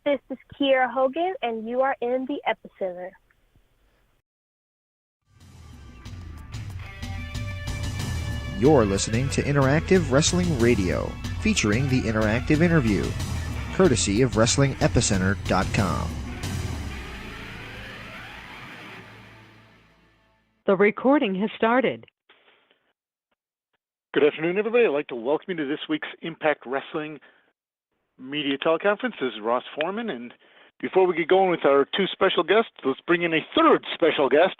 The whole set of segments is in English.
This is Kira Hogan, and you are in the Epicenter. You're listening to Interactive Wrestling Radio, featuring the Interactive Interview, courtesy of WrestlingEpicenter.com. The recording has started. Good afternoon, everybody. I'd like to welcome you to this week's Impact Wrestling Media Teleconference. This is Ross Forman, and before we get going with our two special guests, let's bring in a third special guest,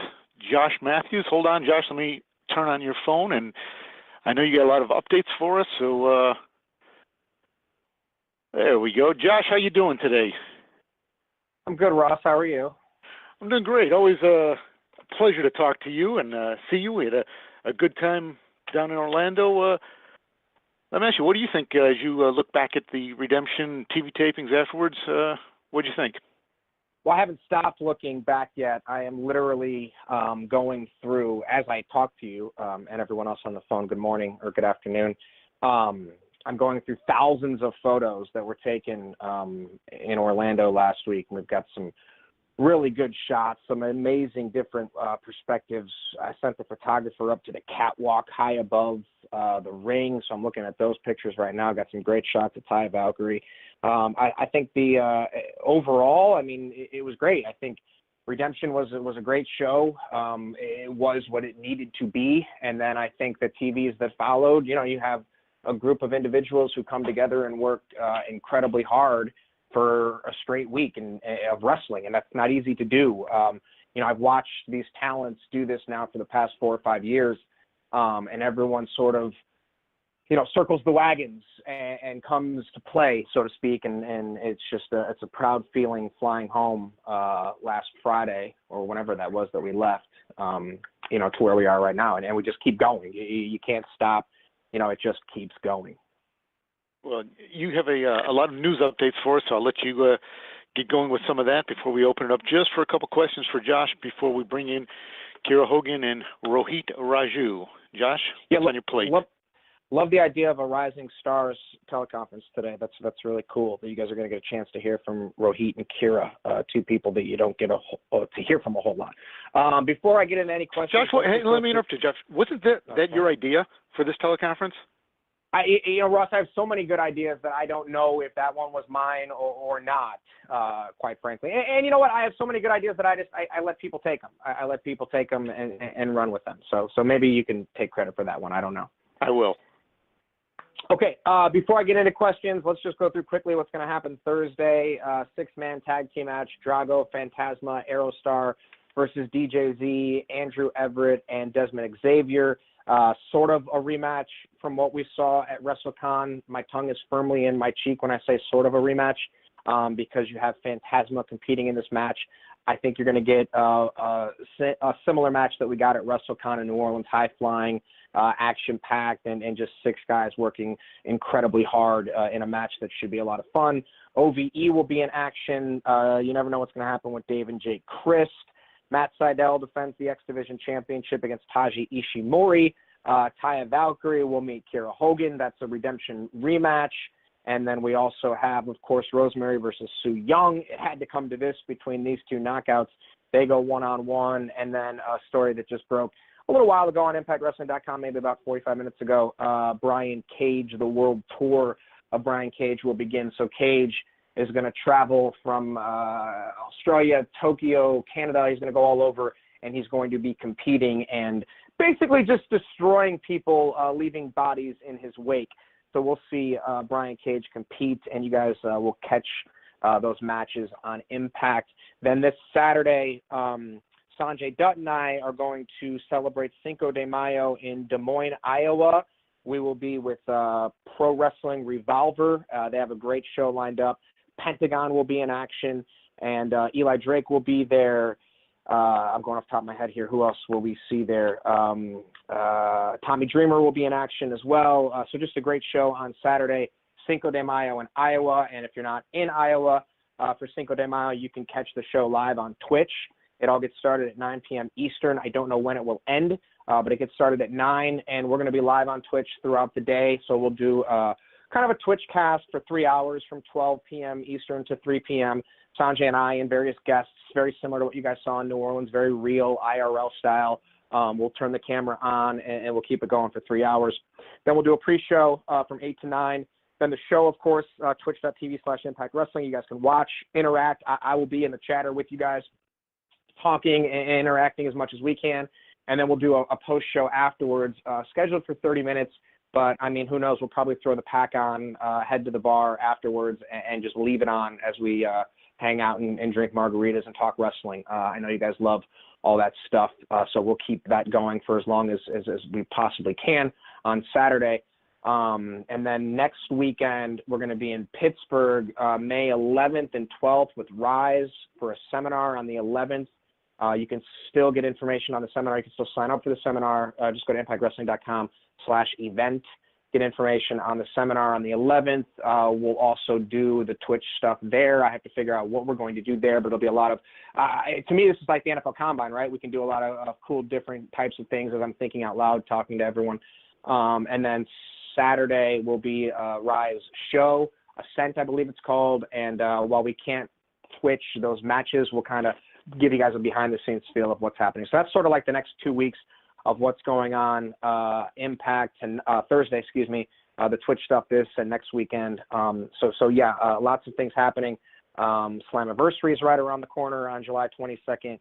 Josh Mathews. Hold on, Josh. Let me turn on your phone, and I know you got a lot of updates for us, so there we go. Josh, how you doing today? I'm good, Ross. How are you? I'm doing great. Always a pleasure to talk to you and see you. We had a good time down in Orlando. Let me ask you, what do you think as you look back at the Redemption TV tapings afterwards? What do you think? Well, I haven't stopped looking back yet. I am literally going through, as I talk to you and everyone else on the phone, good morning or good afternoon, I'm going through thousands of photos that were taken in Orlando last week. And we've got some really good shots, some amazing different perspectives. I sent the photographer up to the catwalk high above the ring, so I'm looking at those pictures right now. Got some great shots of Taya Valkyrie. I think the overall, I mean, it was great. I think Redemption was a great show. It was what it needed to be, and then I think the TVs that followed, you know, you have a group of individuals who come together and work incredibly hard for a straight week of wrestling, and that's not easy to do. You know, I've watched these talents do this now for the past 4 or 5 years, and everyone sort of, you know, circles the wagons and comes to play, so to speak, and it's just it's a proud feeling flying home last Friday or whenever that was that we left, you know, to where we are right now, and we just keep going. You can't stop. You know, it just keeps going. Well, you have a lot of news updates for us, so I'll let you get going with some of that before we open it up just for a couple questions for Josh before we bring in Kira Hogan and Rohit Raju. Josh, what's on your plate? Love the idea of a Rising Stars teleconference today. That's really cool that you guys are going to get a chance to hear from Rohit and Kira, two people that you don't get to hear from a whole lot. Before I get into any questions... Josh, hey, let me interrupt you, Josh. Wasn't that your idea for this teleconference? You know, Ross, I have so many good ideas that I don't know if that one was mine or not, quite frankly. And you know what? I have so many good ideas that I let people take them. I let people take them and run with them. So maybe you can take credit for that one. I don't know. I will. Okay, before I get into questions, let's just go through quickly what's going to happen Thursday. 6-man tag team match, Drago, Phantasma, Aerostar versus DJZ, Andrew Everett, and Desmond Xavier. Sort of a rematch from what we saw at WrestleCon. My tongue is firmly in my cheek when I say sort of a rematch because you have Phantasma competing in this match. I think you're going to get a similar match that we got at WrestleCon in New Orleans, high-flying, action-packed, and just 6 guys working incredibly hard in a match that should be a lot of fun. OVE will be in action. You never know what's going to happen with Dave and Jake Christ. Matt Sydal defends the X Division Championship against Taji Ishimori. Taya Valkyrie will meet Kira Hogan. That's a Redemption rematch. And then we also have, of course, Rosemary versus Su Yung. It had to come to this between these two knockouts. They go one-on-one. And then a story that just broke a little while ago on ImpactWrestling.com, maybe about 45 minutes ago. Brian Cage, the world tour of Brian Cage will begin. So Cage is going to travel from Australia, Tokyo, Canada. He's going to go all over, and he's going to be competing and basically just destroying people, leaving bodies in his wake. So we'll see Brian Cage compete, and you guys will catch those matches on Impact. Then this Saturday, Sanjay Dutt and I are going to celebrate Cinco de Mayo in Des Moines, Iowa. We will be with Pro Wrestling Revolver. They have a great show lined up. Pentagon will be in action, and Eli Drake will be there. I'm going off the top of my head here. Who else will we see there? Tommy Dreamer will be in action as well. So just a great show on Saturday, Cinco de Mayo in Iowa. And if you're not in Iowa for Cinco de Mayo, you can catch the show live on Twitch. It all gets started at 9 p.m. Eastern. I don't know when it will end, but it gets started at 9, and we're going to be live on Twitch throughout the day. So we'll do kind of a Twitch cast for 3 hours from 12 p.m. Eastern to 3 p.m. Sanjay and I and various guests, very similar to what you guys saw in New Orleans, very real IRL style. We'll turn the camera on and we'll keep it going for 3 hours. Then we'll do a pre-show from 8 to 9. Then the show, of course, twitch.tv/Impact Wrestling. You guys can watch, interact. I will be in the chatter with you guys, talking and interacting as much as we can. And then we'll do a post-show afterwards, scheduled for 30 minutes. But, I mean, who knows? We'll probably throw the pack on, head to the bar afterwards, and just leave it on as we hang out and drink margaritas and talk wrestling. I know you guys love all that stuff, so we'll keep that going for as long as we possibly can on Saturday. And then next weekend, we're going to be in Pittsburgh, May 11th and 12th with Rise for a seminar on the 11th. You can still get information on the seminar. You can still sign up for the seminar. Just go to impactwrestling.com/event. Get information on the seminar on the 11th. We'll also do the Twitch stuff there. I have to figure out what we're going to do there, but there'll be a lot of, to me, this is like the NFL Combine, right? We can do a lot of cool different types of things as I'm thinking out loud, talking to everyone. And then Saturday will be a Rise show, Ascent, I believe it's called. And while we can't Twitch those matches, we'll kind of give you guys a behind-the-scenes feel of what's happening. So that's sort of like the next 2 weeks of what's going on, Impact, and Thursday, the Twitch stuff this and next weekend. So yeah, lots of things happening. Slammiversary is right around the corner on July 22nd.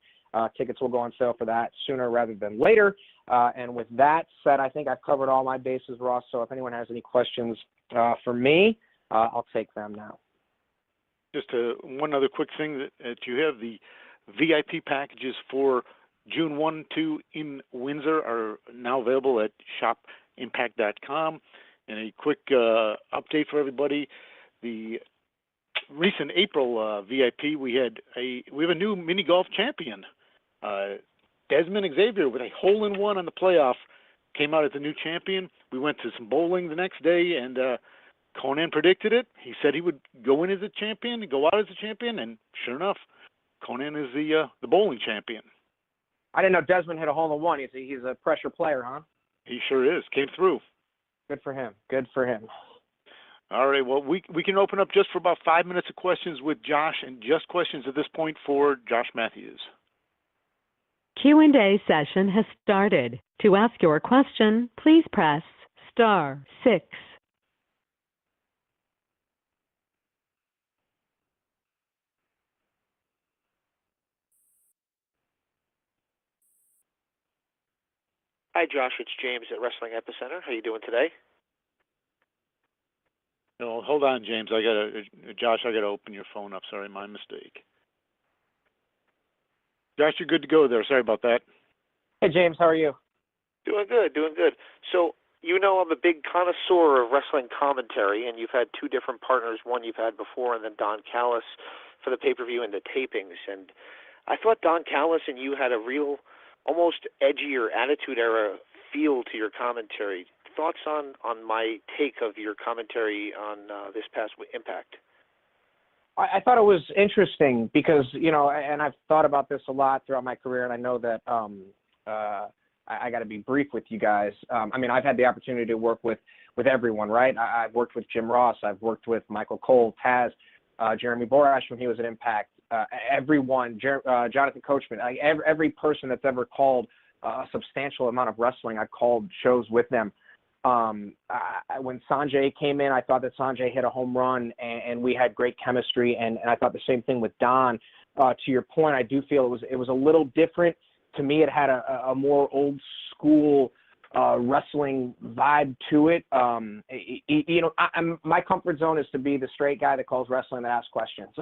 Tickets will go on sale for that sooner rather than later. And with that said, I think I've covered all my bases, Ross. So if anyone has any questions for me, I'll take them now. Just one other quick thing that you have, the VIP packages for June 1, 2 in Windsor are now available at shopimpact.com. And a quick update for everybody: the recent April VIP, we have a new mini golf champion, Desmond Xavier, with a hole-in-one on the playoff, came out as the new champion. We went to some bowling the next day, and Conan predicted it. He said he would go in as a champion and go out as a champion, and sure enough, Conan is the bowling champion. I didn't know Desmond hit a hole-in-one. He's a pressure player, huh? He sure is. Came through. Good for him. Good for him. All right. Well, we can open up just for about 5 minutes of questions with Josh, and just questions at this point for Josh Mathews. Q&A session has started. To ask your question, please press *6. Hi, Josh. It's James at Wrestling Epicenter. How you doing today? No, hold on, James. Josh, I got to open your phone up. Sorry, my mistake. Josh, you're good to go there. Sorry about that. Hey, James. How are you? Doing good. So, I'm a big connoisseur of wrestling commentary, and you've had two different partners. One you've had before, and then Don Callis for the pay-per-view and the tapings. And I thought Don Callis and you had a real, almost edgier Attitude Era feel to your commentary. Thoughts on my take of your commentary on this past Impact? I thought it was interesting because, and I've thought about this a lot throughout my career, and I know that I got to be brief with you guys. I've had the opportunity to work with everyone, right? I've worked with Jim Ross. I've worked with Michael Cole, Taz, Jeremy Borash when he was at Impact. Everyone, Jonathan Coachman, every person that's ever called a substantial amount of wrestling, I've called shows with them. When Sanjay came in, I thought that Sanjay hit a home run, and we had great chemistry, and I thought the same thing with Don. To your point, I do feel it was a little different. To me, it had a more old school wrestling vibe to it. My comfort zone is to be the straight guy that calls wrestling that asks questions.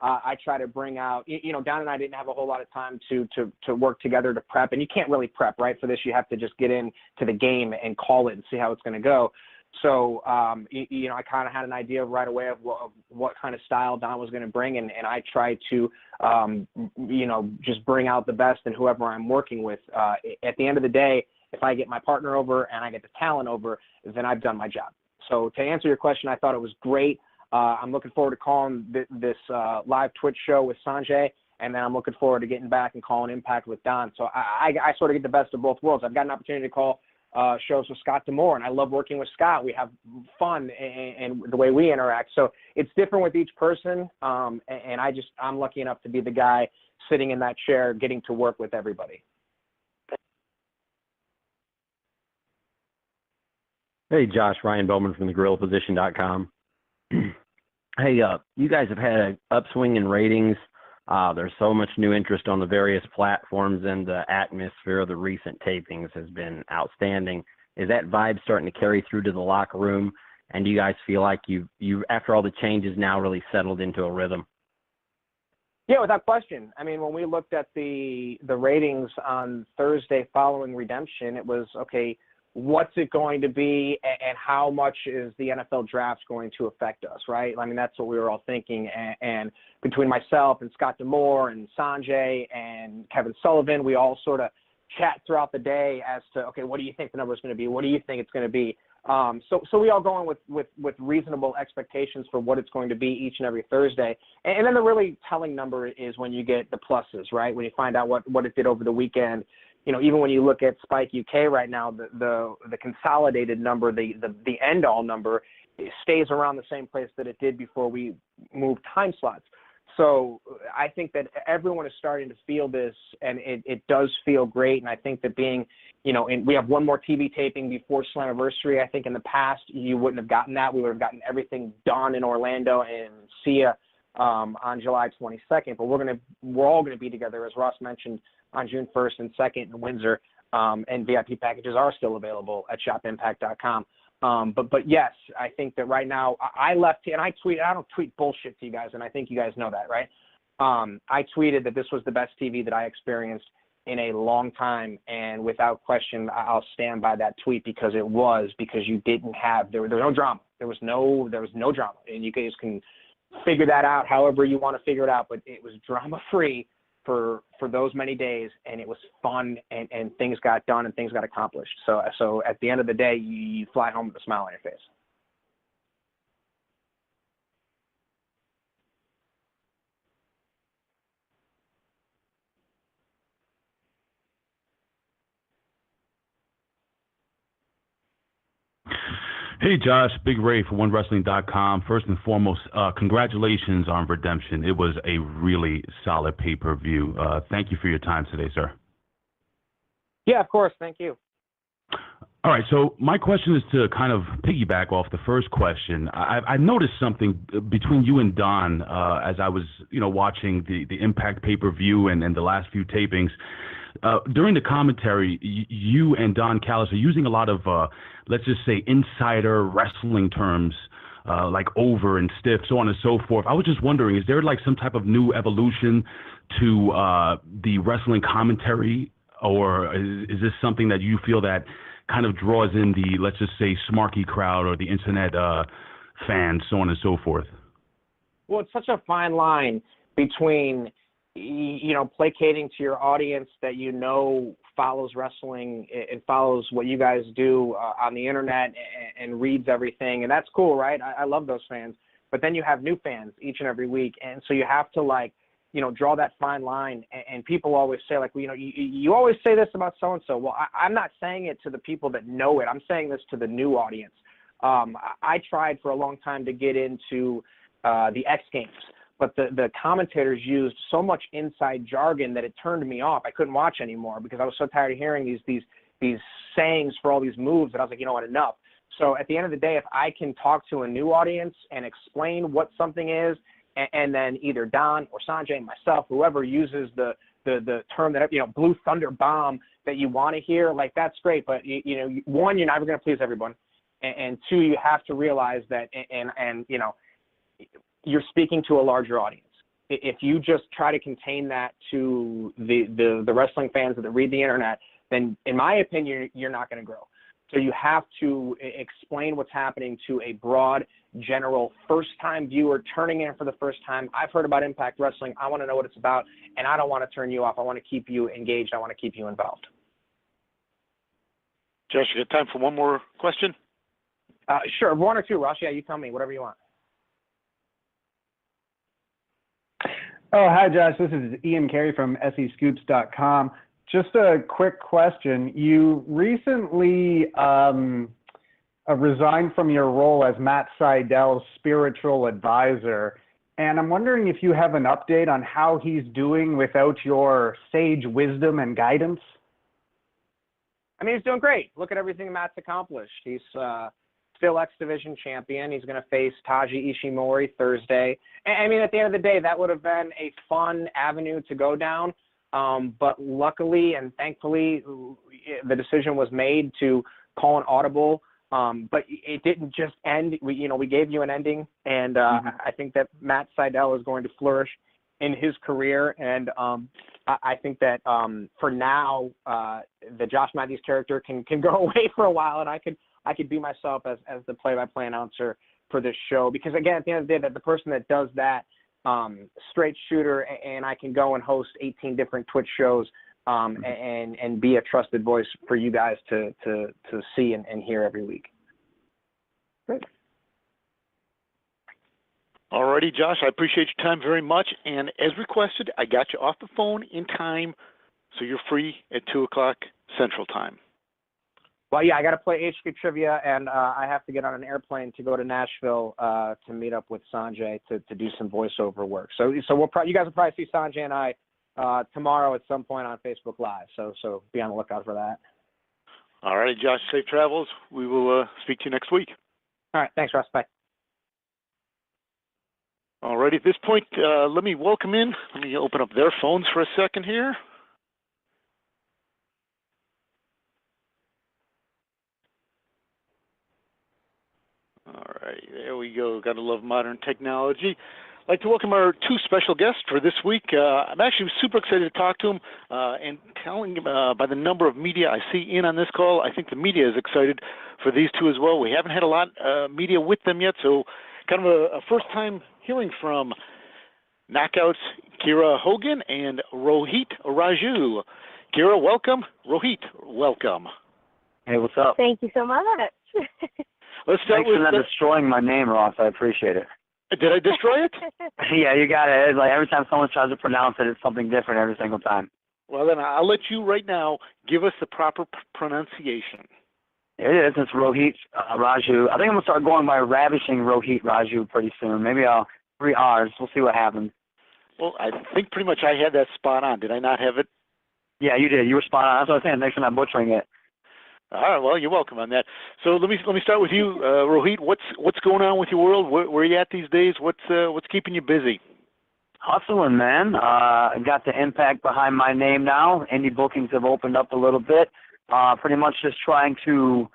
I try to bring out, Don and I didn't have a whole lot of time to work together to prep, and you can't really prep, right? For this, you have to just get into the game and call it and see how it's going to go. So, I kind of had an idea right away of what kind of style Don was going to bring, and I tried to, just bring out the best in whoever I'm working with. At the end of the day, if I get my partner over and I get the talent over, then I've done my job. So to answer your question, I thought it was great. I'm looking forward to calling this live Twitch show with Sanjay, and then I'm looking forward to getting back and calling Impact with Don. So I sort of get the best of both worlds. I've got an opportunity to call shows with Scott D'Amore, and I love working with Scott. We have fun and the way we interact. So it's different with each person, and I'm lucky enough to be the guy sitting in that chair getting to work with everybody. Hey, Josh, Ryan Bowman from thegorillaposition.com. Hey, you guys have had an upswing in ratings. There's so much new interest on the various platforms, and the atmosphere of the recent tapings has been outstanding. Is that vibe starting to carry through to the locker room? And do you guys feel like you after all the changes, now really settled into a rhythm? Yeah, without question. I mean, when we looked at the ratings on Thursday following redemption, it was, okay, what's it going to be, and how much is the NFL draft going to affect us, right? I mean, that's what we were all thinking. And between myself and Scott D'Amore and Sanjay and Kevin Sullivan, we all sort of chat throughout the day as to, okay, what do you think the number is going to be? What do you think it's going to be? So we all go in with reasonable expectations for what it's going to be each and every Thursday. And then the really telling number is when you get the pluses, right? When you find out what it did over the weekend. You know, even when you look at Spike UK right now, the consolidated number, the end all number, stays around the same place that it did before we moved time slots. So I think that everyone is starting to feel this, and it does feel great. And I think that being, you know, and we have one more TV taping before Slammiversary. I think in the past you wouldn't have gotten that. We would have gotten everything done in Orlando and SIA on July 22nd. But we're all gonna be together, as Ross mentioned, on June 1st and 2nd in Windsor, and VIP packages are still available at shopimpact.com. But yes, I think that right now I left here, and I don't tweet bullshit to you guys, and I think you guys know that, right? I tweeted that this was the best TV that I experienced in a long time, and without question, I'll stand by that tweet, because you didn't have, there was no drama. There was no drama, and you guys can figure that out however you want to figure it out, but it was drama-free for those many days, and it was fun, and things got done and things got accomplished. So at the end of the day, you fly home with a smile on your face. Hey, Josh, Big Ray for OneWrestling.com. First and foremost, congratulations on Redemption. It was a really solid pay-per-view. Thank you for your time today, sir. Yeah, of course. Thank you. All right, so my question is to kind of piggyback off the first question. I noticed something between you and Don as I was, watching the Impact pay-per-view and the last few tapings. During the commentary, you and Don Callis are using a lot of, let's just say, insider wrestling terms, like over and stiff, so on and so forth. I was just wondering, is there like some type of new evolution to the wrestling commentary, or is this something that you feel that kind of draws in the, let's just say, smarky crowd or the internet fans, so on and so forth? Well, it's such a fine line between placating to your audience that follows wrestling and follows what you guys do on the internet and reads everything, and that's cool, right? I love those fans. But then you have new fans each and every week, and so you have to draw that fine line. And people always say you always say this about so and so. Well, I'm not saying it to the people that know it. I'm saying this to the new audience. I tried for a long time to get into the X Games, but the commentators used so much inside jargon that it turned me off. I couldn't watch anymore because I was so tired of hearing these sayings for all these moves that I was like, you know what, enough. So at the end of the day, if I can talk to a new audience and explain what something is, and then either Don or Sanjay, myself, whoever uses the term that, Blue Thunder Bomb that you want to hear, that's great. But one, you're never going to please everyone, and two, you have to realize that, and you're speaking to a larger audience. If you just try to contain that to the wrestling fans that read the internet, then in my opinion, you're not going to grow. So you have to explain what's happening to a broad, general, first-time viewer turning in for the first time. I've heard about Impact Wrestling. I want to know what it's about, and I don't want to turn you off. I want to keep you engaged. I want to keep you involved. Josh, you got time for one more question? Sure, one or two, Ross. Yeah, you tell me, whatever you want. Oh, hi, Josh. This is Ian Carey from SEScoops.com. Just a quick question. You recently resigned from your role as Matt Seidel's spiritual advisor, and I'm wondering if you have an update on how he's doing without your sage wisdom and guidance. I mean, he's doing great. Look at everything Matt's accomplished. He's still X Division champion. He's going to face Taji Ishimori Thursday. I mean, at the end of the day, that would have been a fun avenue to go down. But luckily and thankfully, the decision was made to call an audible. But it didn't just end. We gave you an ending, and I think that Matt Seidel is going to flourish in his career. And I think that for now, the Josh Mathews character can go away for a while, and I could be myself as the play-by-play announcer for this show. Because again, at the end of the day, that the person that does that straight shooter, and I can go and host 18 different Twitch shows and be a trusted voice for you guys to see and hear every week. Great. Alrighty, Josh, I appreciate your time very much. And as requested, I got you off the phone in time, so you're free at 2 o'clock Central Time. Well, yeah, I got to play HQ Trivia, and I have to get on an airplane to go to Nashville to meet up with Sanjay to do some voiceover work. So you guys will probably see Sanjay and I tomorrow at some point on Facebook Live. So be on the lookout for that. All right, Josh, safe travels. We will speak to you next week. All right, thanks, Russ. Bye. All right, at this point, let me welcome in. Let me open up their phones for a second here. All right, there we go. Got to love modern technology. I'd like to welcome our two special guests for this week. I'm actually super excited to talk to them and telling by the number of media I see in on this call, I think the media is excited for these two as well. We haven't had a lot of media with them yet, so kind of a first time hearing from Knockouts Kira Hogan and Rohit Raju. Kira, welcome. Rohit, welcome. Hey, what's up? Thank you so much. Let's start Thanks with for not destroying my name, Ross. I appreciate it. Did I destroy it? Yeah, you got it. It's like every time someone tries to pronounce it, it's something different every single time. Well, then I'll let you right now give us the proper pronunciation. It is. It's Rohit Raju. I think I'm going to start going by ravishing Rohit Raju pretty soon. Maybe I'll 3 R's. We'll see what happens. Well, I think pretty much I had that spot on. Did I not have it? Yeah, you did. You were spot on. That's what I was saying. Thanks for not butchering it. All right, well, you're welcome on that. So let me start with you, Rohit. What's going on with your world? Where are you at these days? What's keeping you busy? Hustling, man. Got the Impact behind my name now. Indie bookings have opened up a little bit. Pretty much just trying to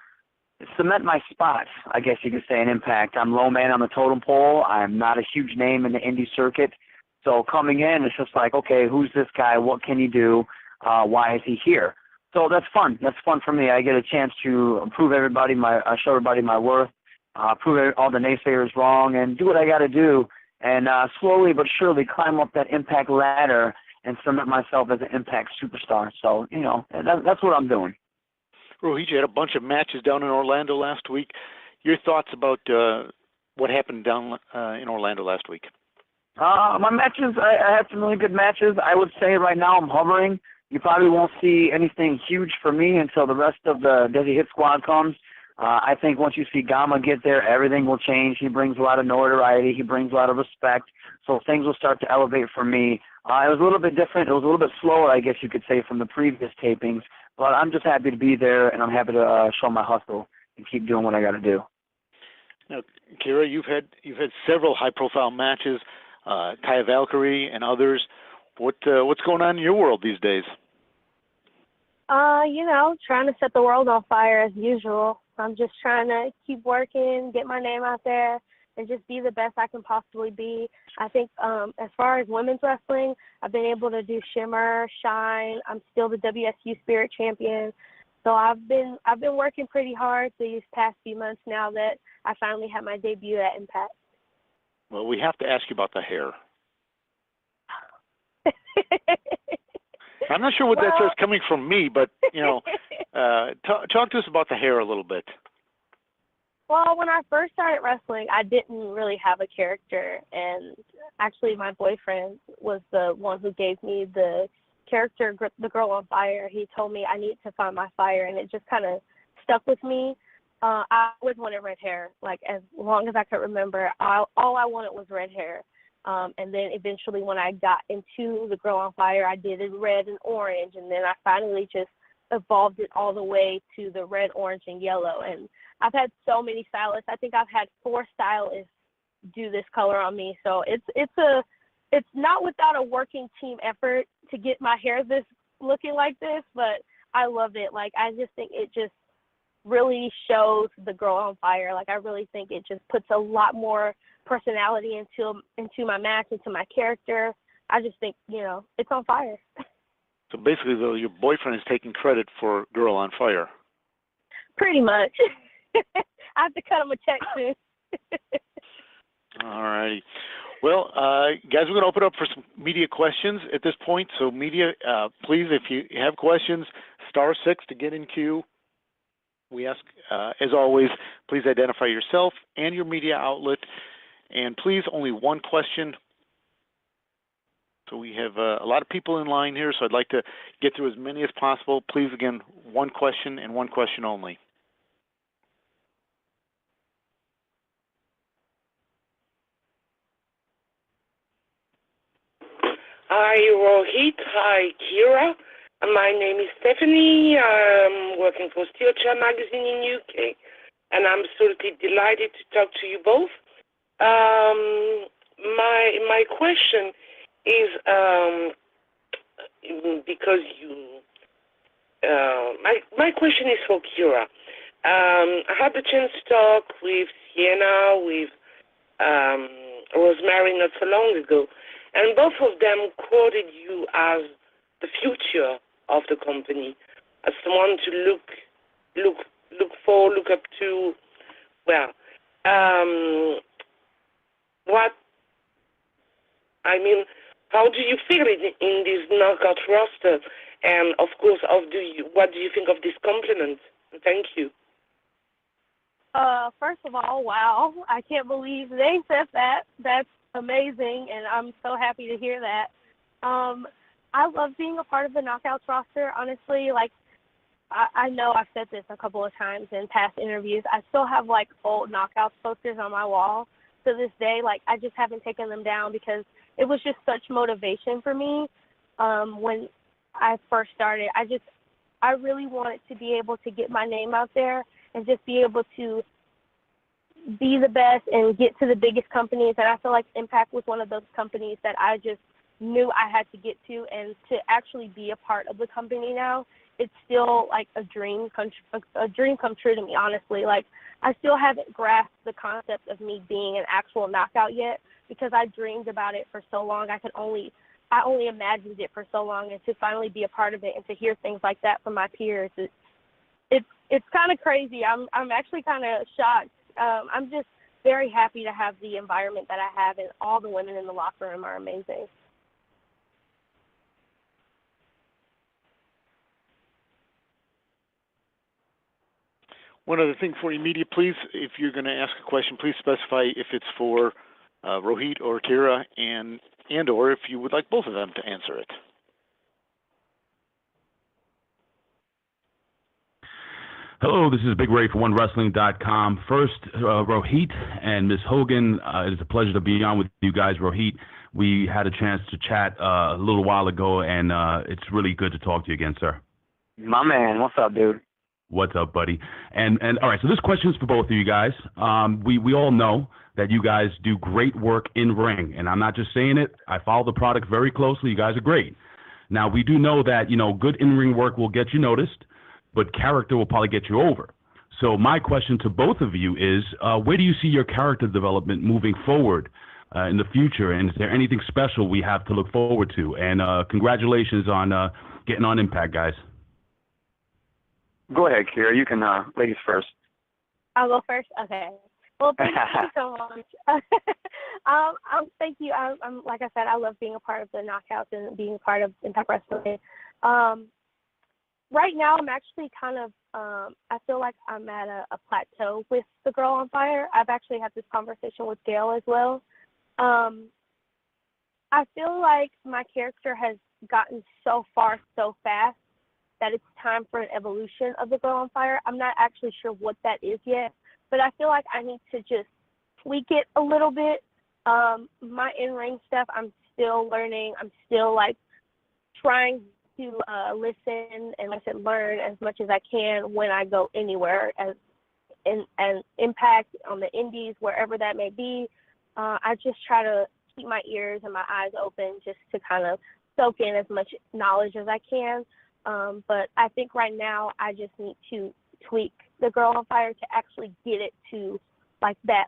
cement my spot, I guess you could say, in Impact. I'm low man on the totem pole. I'm not a huge name in the indie circuit. So coming in, it's just like, okay, who's this guy? What can he do? Why is he here? So that's fun. That's fun for me. I get a chance to show everybody my worth, prove all the naysayers wrong, and do what I got to do, and slowly but surely climb up that Impact ladder and cement myself as an Impact superstar. So, that's what I'm doing. Rohit, you had a bunch of matches down in Orlando last week. Your thoughts about what happened down in Orlando last week? My matches, I had some really good matches. I would say right now I'm hovering. You probably won't see anything huge for me until the rest of the Desi Hit Squad comes. I think once you see Gama get there, everything will change. He brings a lot of notoriety. He brings a lot of respect. So things will start to elevate for me. It was a little bit different. It was a little bit slower, I guess you could say, from the previous tapings. But I'm just happy to be there, and I'm happy to show my hustle and keep doing what I got to do. Now, Kira, you've had several high-profile matches, Taya Valkyrie and others. What's going on in your world these days? Trying to set the world on fire as usual. I'm just trying to keep working, get my name out there, and just be the best I can possibly be. I think as far as women's wrestling, I've been able to do Shimmer, Shine. I'm still the WSU Spirit Champion. So I've been working pretty hard these past few months now that I finally had my debut at Impact. Well, we have to ask you about the hair. I'm not sure what that says coming from me, but, talk to us about the hair a little bit. Well, when I first started wrestling, I didn't really have a character, and actually my boyfriend was the one who gave me the character, the Girl on Fire, he told me I need to find my fire, and it just kind of stuck with me. I always wanted red hair. Like, as long as I could remember, all I wanted was red hair. And then eventually when I got into the Girl on Fire, I did it red and orange, and then I finally just evolved it all the way to the red, orange, and yellow. And I've had so many stylists. I think I've had 4 stylists do this color on me. So it's not without a working team effort to get my hair looking like this, but I love it. Like, I just think it just really shows the Girl on Fire. Like, I really think it just puts a lot more personality into my match, into my character. I just think, it's on fire. So basically, though, your boyfriend is taking credit for Girl on Fire. Pretty much. I have to cut him a check soon. All righty. Well, guys, we're going to open up for some media questions at this point. So media, please, if you have questions, *6 to get in queue. We ask, as always, please identify yourself and your media outlet. And please, only one question. So we have a lot of people in line here, so I'd like to get through as many as possible. Please, again, one question and one question only. Hi, Rohit. Hi, Kira. My name is Stephanie. I'm working for Steel Chair magazine in UK, and I'm absolutely delighted to talk to you both. My question is because my question is for Kira. I had the chance to talk with Sienna, with Rosemary not so long ago, and both of them quoted you as the future of the company, as someone to look for, look up to. Well, how do you feel in this knockout roster? And of course, what do you think of this compliment? Thank you. First of all, wow, I can't believe they said that. That's amazing, and I'm so happy to hear that. I love being a part of the Knockouts roster, honestly. Like, I know I've said this a couple of times in past interviews. I still have, like, old Knockouts posters on my wall to this day. Like, I just haven't taken them down because it was just such motivation for me when I first started. I really wanted to be able to get my name out there and just be able to be the best and get to the biggest companies. And I feel like Impact was one of those companies that I just knew I had to get to, and to actually be a part of the company now, it's still like a dream come true to me, honestly. Like, I still haven't grasped the concept of me being an actual knockout yet because I dreamed about it for so long. I only imagined it for so long, and to finally be a part of it and to hear things like that from my peers, it's kind of crazy. I'm actually kind of shocked. I'm just very happy to have the environment that I have, and all the women in the locker room are amazing. One other thing for you, media, please, if you're going to ask a question, please specify if it's for Rohit or Kira, and or if you would like both of them to answer it. Hello, this is Big Ray for OneWrestling.com. First, Rohit and Ms. Hogan, it is a pleasure to be on with you guys. Rohit, we had a chance to chat a little while ago, and it's really good to talk to you again, sir. My man, what's up, dude? What's up, buddy? And all right, so this question is for both of you guys. We all know that you guys do great work in ring, and I'm not just saying it. I follow the product very closely. You guys are great. Now, we do know that, good in-ring work will get you noticed, but character will probably get you over. So my question to both of you is, where do you see your character development moving forward in the future? And is there anything special we have to look forward to? And congratulations on getting on Impact, guys. Go ahead, Kira. You can, ladies first. I'll go first? Okay. Well, thank you so much. Thank you. I'm like I said, I love being a part of the Knockouts and being a part of Impact Wrestling. Right now, I'm actually kind of, I feel like I'm at a plateau with the Girl on Fire. I've actually had this conversation with Gail as well. I feel like my character has gotten so far so fast that it's time for an evolution of the Girl on Fire. I'm not actually sure what that is yet, but I feel like I need to just tweak it a little bit. My in-ring stuff, I'm still learning. I'm still like trying to listen and, like I said, learn as much as I can when I go anywhere, as Impact, on the indies, wherever that may be. I just try to keep my ears and my eyes open just to kind of soak in as much knowledge as I can. But I think right now I just need to tweak the Girl on Fire to actually get it to like that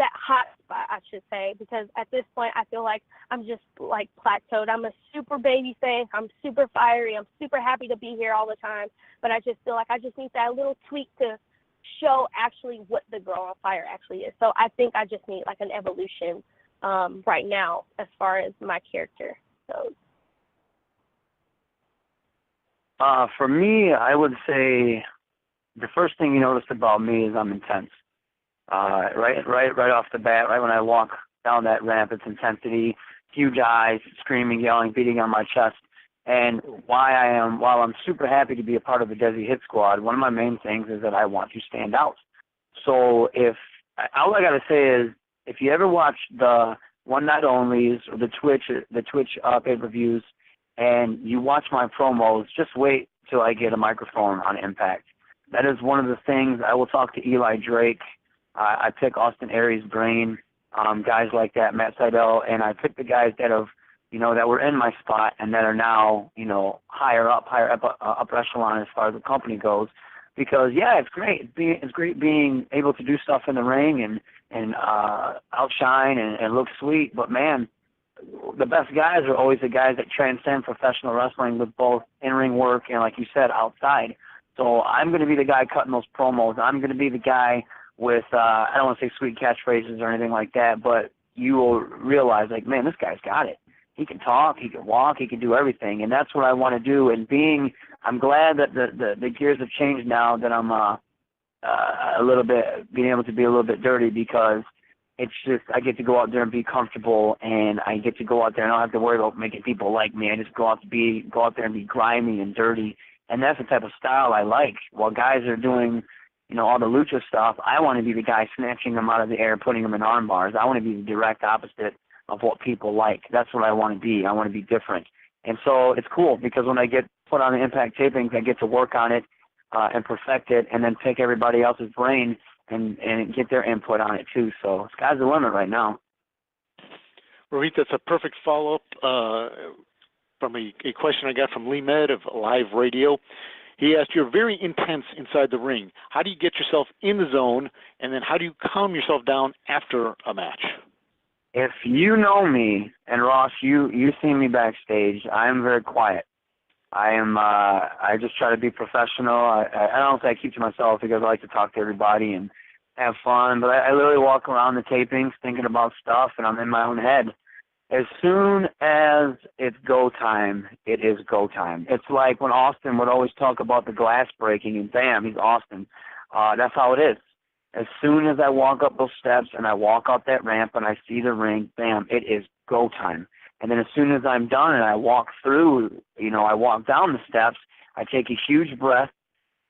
hot spot, I should say, because at this point I feel like I'm just like plateaued. I'm a super baby face. I'm super fiery. I'm super happy to be here all the time. But I just feel like I just need that little tweak to show actually what the Girl on Fire actually is. So I think I just need like an evolution right now as far as my character goes. For me, I would say the first thing you notice about me is I'm intense. Right off the bat, right when I walk down that ramp, it's intensity, huge eyes, screaming, yelling, beating on my chest. And while I'm super happy to be a part of the Desi Hit Squad, one of my main things is that I want to stand out. So all I gotta say is, if you ever watch the one night onlys or the Twitch pay-per-views, and you watch my promos, just wait till I get a microphone on Impact. That is one of the things. I will talk to Eli Drake. I pick Austin Aries' brain, guys like that, Matt Seidel, and I pick the guys that have, that were in my spot and that are now, higher up echelon as far as the company goes. Because it's great. It's great being able to do stuff in the ring and outshine and look sweet. But man, the best guys are always the guys that transcend professional wrestling with both in-ring work and, like you said, outside. So I'm going to be the guy cutting those promos. I'm going to be the guy with, I don't want to say sweet catchphrases or anything like that, but you will realize, like, man, this guy's got it. He can talk, he can walk, he can do everything, and that's what I want to do. And I'm glad that the gears have changed now that I'm a little bit, being able to be a little bit dirty, because it's just, I get to go out there and be comfortable, and I get to go out there and I don't have to worry about making people like me. I just go out there and be grimy and dirty, and that's the type of style I like. While guys are doing, all the lucha stuff, I want to be the guy snatching them out of the air, putting them in arm bars. I want to be the direct opposite of what people like. That's what I want to be. I want to be different. And so it's cool, because when I get put on the Impact tapings, I get to work on it and perfect it, and then pick everybody else's brain and get their input on it too. So sky's the limit right now. Rohit, that's a perfect follow-up from a question I got from Lee Med of Live Radio. He asked, you're very intense inside the ring. How do you get yourself in the zone, and then how do you calm yourself down after a match? If you know me, and Ross, you see me backstage, I am very quiet. I just try to be professional. I don't say I keep to myself, because I like to talk to everybody and have fun, but I literally walk around the tapings thinking about stuff, and I'm in my own head. As soon as it's go time, it is go time. It's like when Austin would always talk about the glass breaking, and bam, he's Austin. That's how it is. As soon as I walk up those steps and I walk up that ramp and I see the ring, bam, it is go time. And then as soon as I'm done and I walk through, I walk down the steps, I take a huge breath,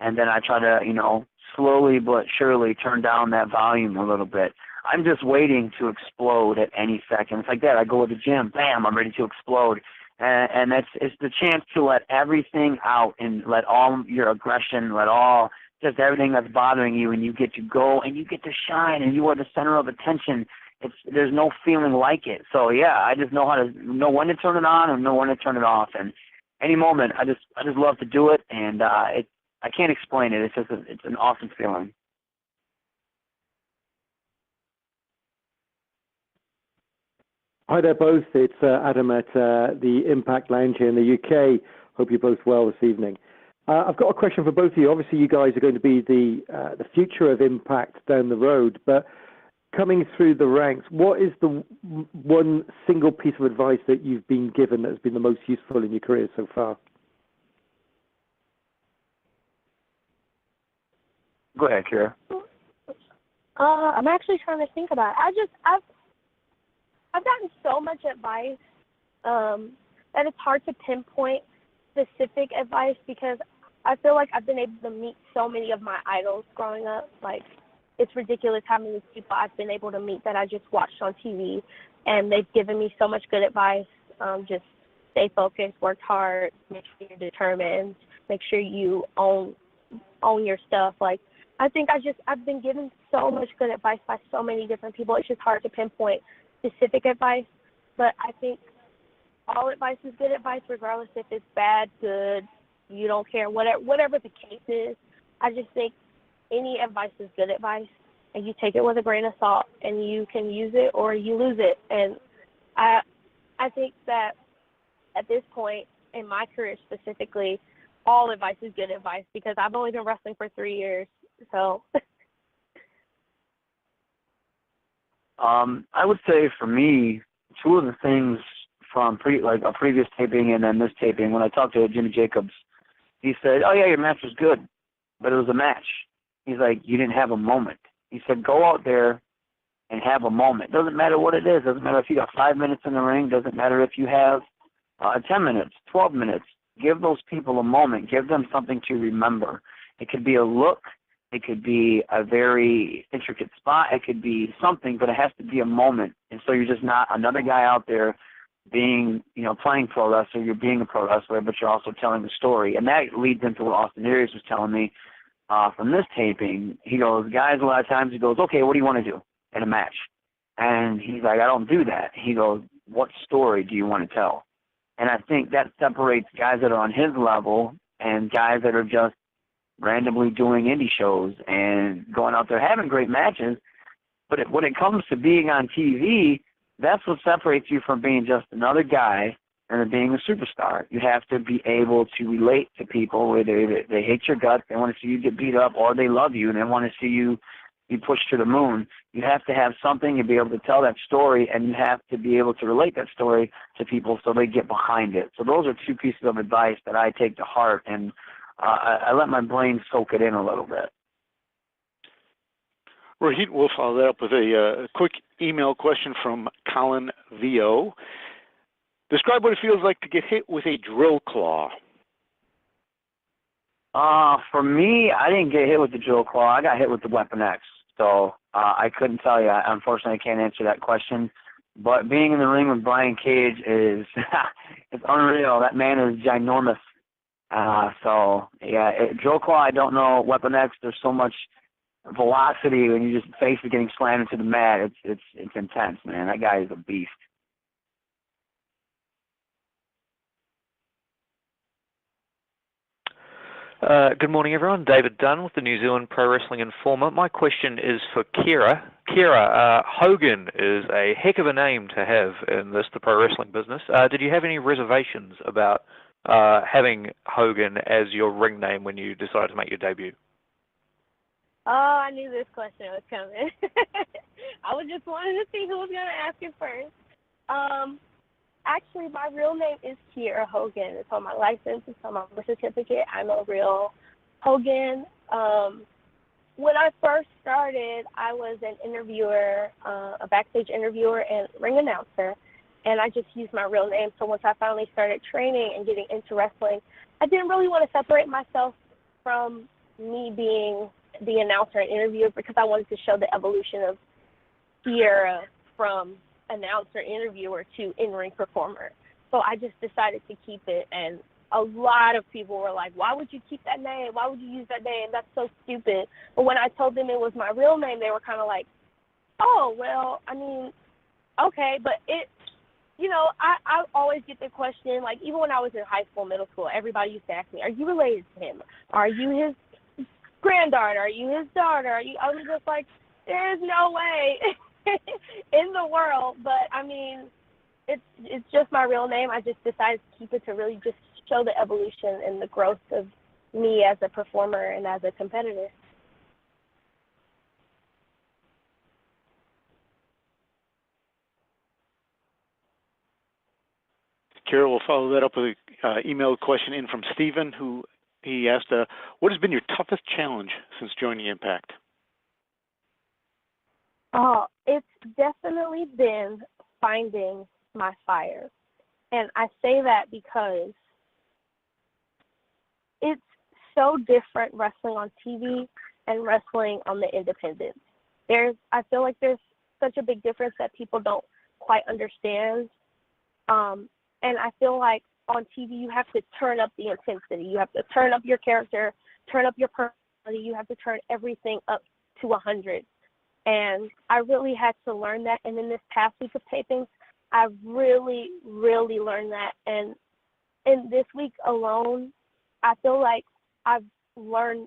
and then I try to, slowly but surely turn down that volume a little bit. I'm just waiting to explode at any second. It's like that. I go to the gym, bam, I'm ready to explode. And it's the chance to let everything out and let all your aggression, just everything that's bothering you, and you get to go and you get to shine, and you are the center of attention. There's no feeling like it. So I just know how to know when to turn it on and know when to turn it off. And any moment, I just love to do it, and I can't explain it. It's an awesome feeling. Hi there, both. It's Adam at the Impact Lounge here in the UK. Hope you're both well this evening. I've got a question for both of you. Obviously, you guys are going to be the future of Impact down the road, but coming through the ranks, what is the one single piece of advice that you've been given that has been the most useful in your career so far? Go ahead, Kira. I'm actually trying to think about it. I've gotten so much advice that it's hard to pinpoint specific advice because I feel like I've been able to meet so many of my idols growing up. Like, it's ridiculous how many people I've been able to meet that I just watched on TV, and they've given me so much good advice. Just stay focused, work hard, make sure you're determined, make sure you own your stuff. Like, I think I've been given so much good advice by so many different people. It's just hard to pinpoint specific advice, but I think all advice is good advice, regardless if it's bad, good, you don't care, whatever the case is. I just think any advice is good advice, and you take it with a grain of salt, and you can use it or you lose it. And I think that at this point in my career specifically, all advice is good advice because I've only been wrestling for 3 years. So I would say for me, two of the things from a previous taping and then this taping, when I talked to Jimmy Jacobs, he said, "Oh yeah, your match was good, but it was a match." He's like, "You didn't have a moment." He said, "Go out there and have a moment. Doesn't matter what it is. Doesn't matter if you got 5 minutes in the ring. Doesn't matter if you have 10 minutes, 12 minutes. Give those people a moment. Give them something to remember. It could be a look. It could be a very intricate spot. It could be something, but it has to be a moment. And so you're just not another guy out there being, playing pro wrestler. You're being a pro wrestler, but you're also telling the story. And that leads into what Austin Aries was telling me from this taping. He goes, guys, a lot of times he goes, okay, what do you want to do in a match? And he's like, I don't do that. He goes, what story do you want to tell? And I think that separates guys that are on his level and guys that are just randomly doing indie shows and going out there having great matches. But when it comes to being on TV, that's what separates you from being just another guy and being a superstar. You have to be able to relate to people, whether they hate your guts, they want to see you get beat up, or they love you and they want to see you be pushed to the moon. You have to have something and be able to tell that story, and you have to be able to relate that story to people so they get behind it. So those are two pieces of advice that I take to heart, and I let my brain soak it in a little bit. Rohit, we'll follow that up with a quick email question from Colin V.O. Describe what it feels like to get hit with a drill claw. For me, I didn't get hit with the drill claw. I got hit with the Weapon X. So I couldn't tell you. Unfortunately, I can't answer that question. But being in the ring with Brian Cage is it's unreal. That man is ginormous. Drill claw, I don't know. Weapon X, there's so much velocity when you just face is getting slammed into the mat. It's intense, man. That guy is a beast. Good morning, everyone. David Dunn with the New Zealand Pro Wrestling Informer. My question is for Kira. Kira, Hogan is a heck of a name to have in the pro wrestling business. Did you have any reservations about having Hogan as your ring name when you decided to make your debut? Oh, I knew this question was coming. I was just wanting to see who was going to ask it first. Actually, my real name is Kira Hogan. It's on my license. It's on my birth certificate. I'm a real Hogan. When I first started, I was an interviewer, a backstage interviewer and ring announcer, and I just used my real name. So once I finally started training and getting into wrestling, I didn't really want to separate myself from me being the announcer and interviewer because I wanted to show the evolution of Kira from announcer, interviewer to in-ring performer. So I just decided to keep it, and a lot of people were like, why would you keep that name? Why would you use that name? That's so stupid. But when I told them it was my real name, they were kind of like, oh, well, I mean, okay, but I always get the question, like even when I was in high school, middle school, everybody used to ask me, are you related to him? Are you his granddaughter? Are you his daughter? I was just like, there's no way in the world. But I mean, it's just my real name. I just decided to keep it to really just show the evolution and the growth of me as a performer and as a competitor. Kira, we'll follow that up with an email question in from Stephen, who he asked, what has been your toughest challenge since joining Impact? Oh, it's definitely been finding my fire. And I say that because it's so different wrestling on TV and wrestling on the independents. I feel like there's such a big difference that people don't quite understand. And I feel like on TV you have to turn up the intensity. You have to turn up your character, turn up your personality. You have to turn everything up to 100. And I really had to learn that. And in this past week of tapings, I really, really learned that. And in this week alone, I feel like I've learned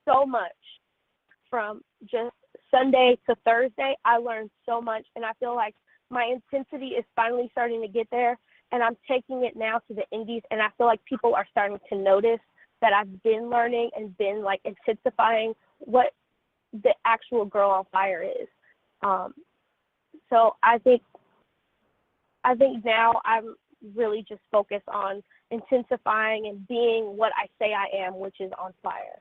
so much from just Sunday to Thursday. I learned so much, and I feel like my intensity is finally starting to get there, and I'm taking it now to the indies, and I feel like people are starting to notice that I've been learning and been like intensifying what the actual girl on fire is. So I think now I'm really just focused on intensifying and being what I say I am, which is on fire.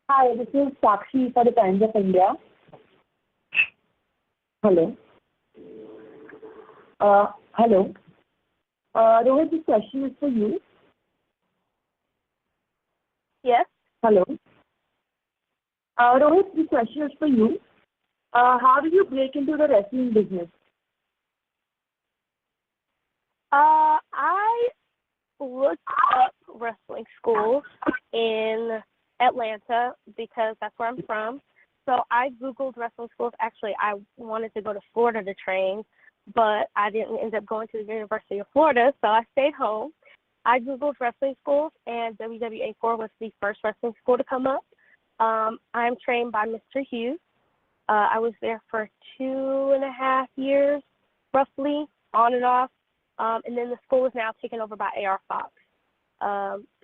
Hi, this is Sakshi for the Times of India. Hello. Hello. Rohit, this question is for you. Yes. Hello. Rohit, this question is for you. How did you break into the wrestling business? I looked up wrestling schools in Atlanta because that's where I'm from. So I Googled wrestling schools. Actually, I wanted to go to Florida to train, but I didn't end up going to the University of Florida, so I stayed home. I Googled wrestling schools, and WWA4 was the first wrestling school to come up. I'm trained by Mr. Hughes. I was there for 2.5 years, roughly, on and off. And then the school is now taken over by AR Fox.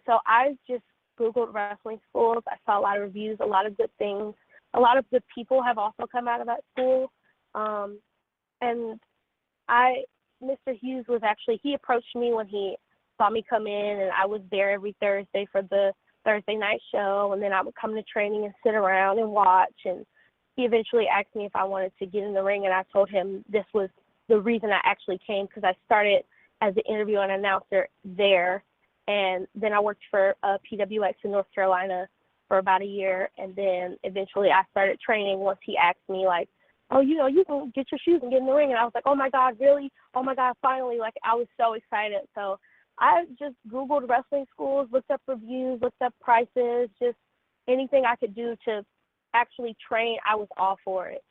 So I just Googled wrestling schools. I saw a lot of reviews, a lot of good things. A lot of good people have also come out of that school. And Mr. Hughes he approached me when he saw me come in, and I was there every Thursday for the Thursday night show, and then I would come to training and sit around and watch. And he eventually asked me if I wanted to get in the ring, and I told him this was the reason I actually came, because I started as an interview and announcer there, and then I worked for PWX in North Carolina for about a year, and then eventually I started training once he asked me, like, oh, you can get your shoes and get in the ring. And I was like, oh, my God, really? Oh, my God, finally. Like, I was so excited. So I just Googled wrestling schools, looked up reviews, looked up prices, just anything I could do to actually train. I was all for it.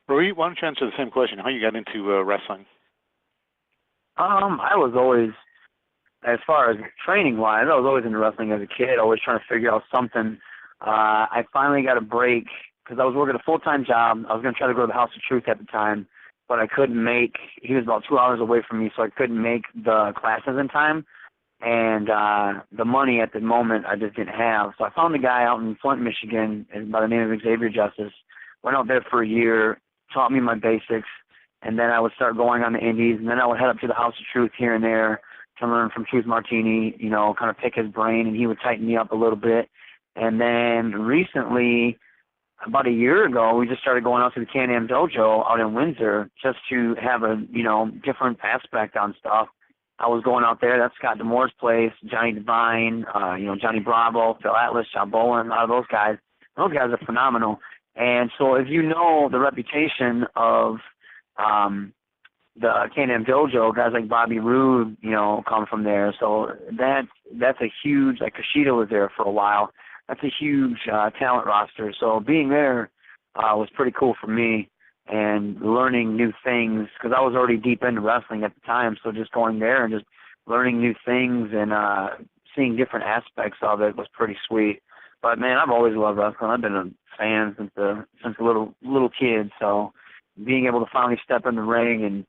Rohit, why don't you answer the same question? How you got into wrestling? I was always, as far as training-wise, I was always into wrestling as a kid, always trying to figure out something. I finally got a break because I was working a full-time job. I was going to try to go to the House of Truth at the time, but I couldn't he was about 2 hours away from me, so I couldn't make the classes in time. And the money at the moment I just didn't have. So I found a guy out in Flint, Michigan, by the name of Xavier Justice. Went out there for a year, taught me my basics, and then I would start going on the indies, and then I would head up to the House of Truth here and there to learn from Truth Martini, kind of pick his brain, and he would tighten me up a little bit. And then recently, about a year ago, we just started going out to the Can-Am Dojo out in Windsor just to have a, different aspect on stuff. I was going out there. That's Scott D'Amore's place, Johnny Devine, Johnny Bravo, Phil Atlas, John Bowen, a lot of those guys. Those guys are phenomenal. And so if you know the reputation of the Can-Am Dojo, guys like Bobby Roode, come from there. So that's a huge, like Kushida was there for a while. That's a huge talent roster. So being there was pretty cool for me and learning new things because I was already deep into wrestling at the time. So just going there and just learning new things and seeing different aspects of it was pretty sweet. But man, I've always loved wrestling. I've been a fan since a little kid. So being able to finally step in the ring and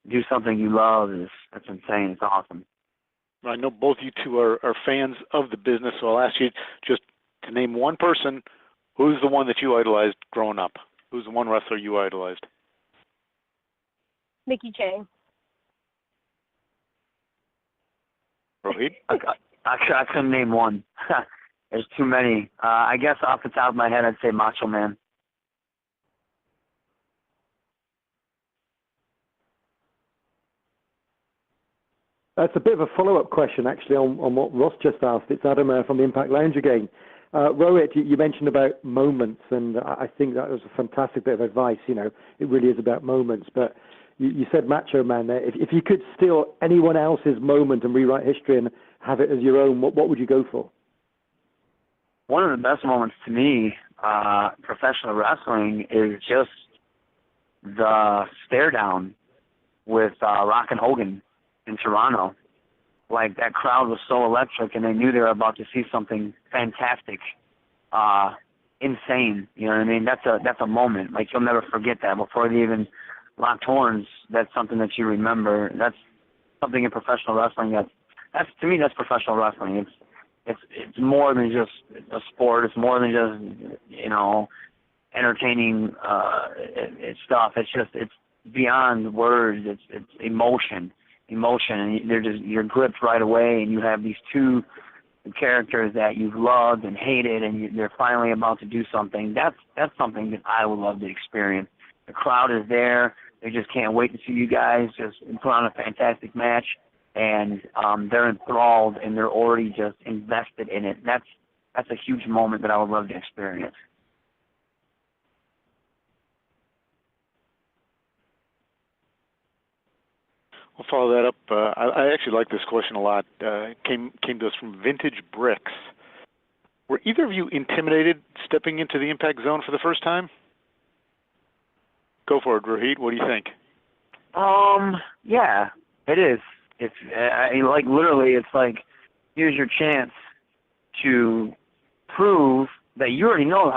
do something you love that's insane. It's awesome. I know both you two are fans of the business, so I'll ask you just to name one person. Who's the one that you idolized growing up? Who's the one wrestler you idolized? Mickey Chang. Rohit? I couldn't name one. There's too many. I guess off the top of my head, I'd say Macho Man. That's a bit of a follow-up question, actually, on what Ross just asked. It's Adam from the Impact Lounge again. Rohit, you mentioned about moments, and I think that was a fantastic bit of advice. You know, it really is about moments. But you said Macho Man there. If you could steal anyone else's moment and rewrite history and have it as your own, what would you go for? One of the best moments to me, professional wrestling, is just the stare down with Rock and Hogan in Toronto. Like, that crowd was so electric, and they knew they were about to see something fantastic, insane. You know what I mean? That's a moment. Like, you'll never forget that. Before they even locked horns, that's something that you remember. That's something in professional wrestling that's to me, that's professional wrestling. It's more than just a sport. It's more than just, you know, entertaining stuff. It's beyond words. It's emotion, and you're gripped right away, and you have these two characters that you've loved and hated, and they're finally about to do something. That's something that I would love to experience. The crowd is there. They just can't wait to see you guys just put on a fantastic match. And they're enthralled, and they're already just invested in it. That's a huge moment that I would love to experience. We'll follow that up. I actually like this question a lot. Came to us from Vintage Bricks. Were either of you intimidated stepping into the impact zone for the first time? Go for it, Rohit. What do you think? Yeah, it is. It's like, literally, it's like, here's your chance to prove that you already know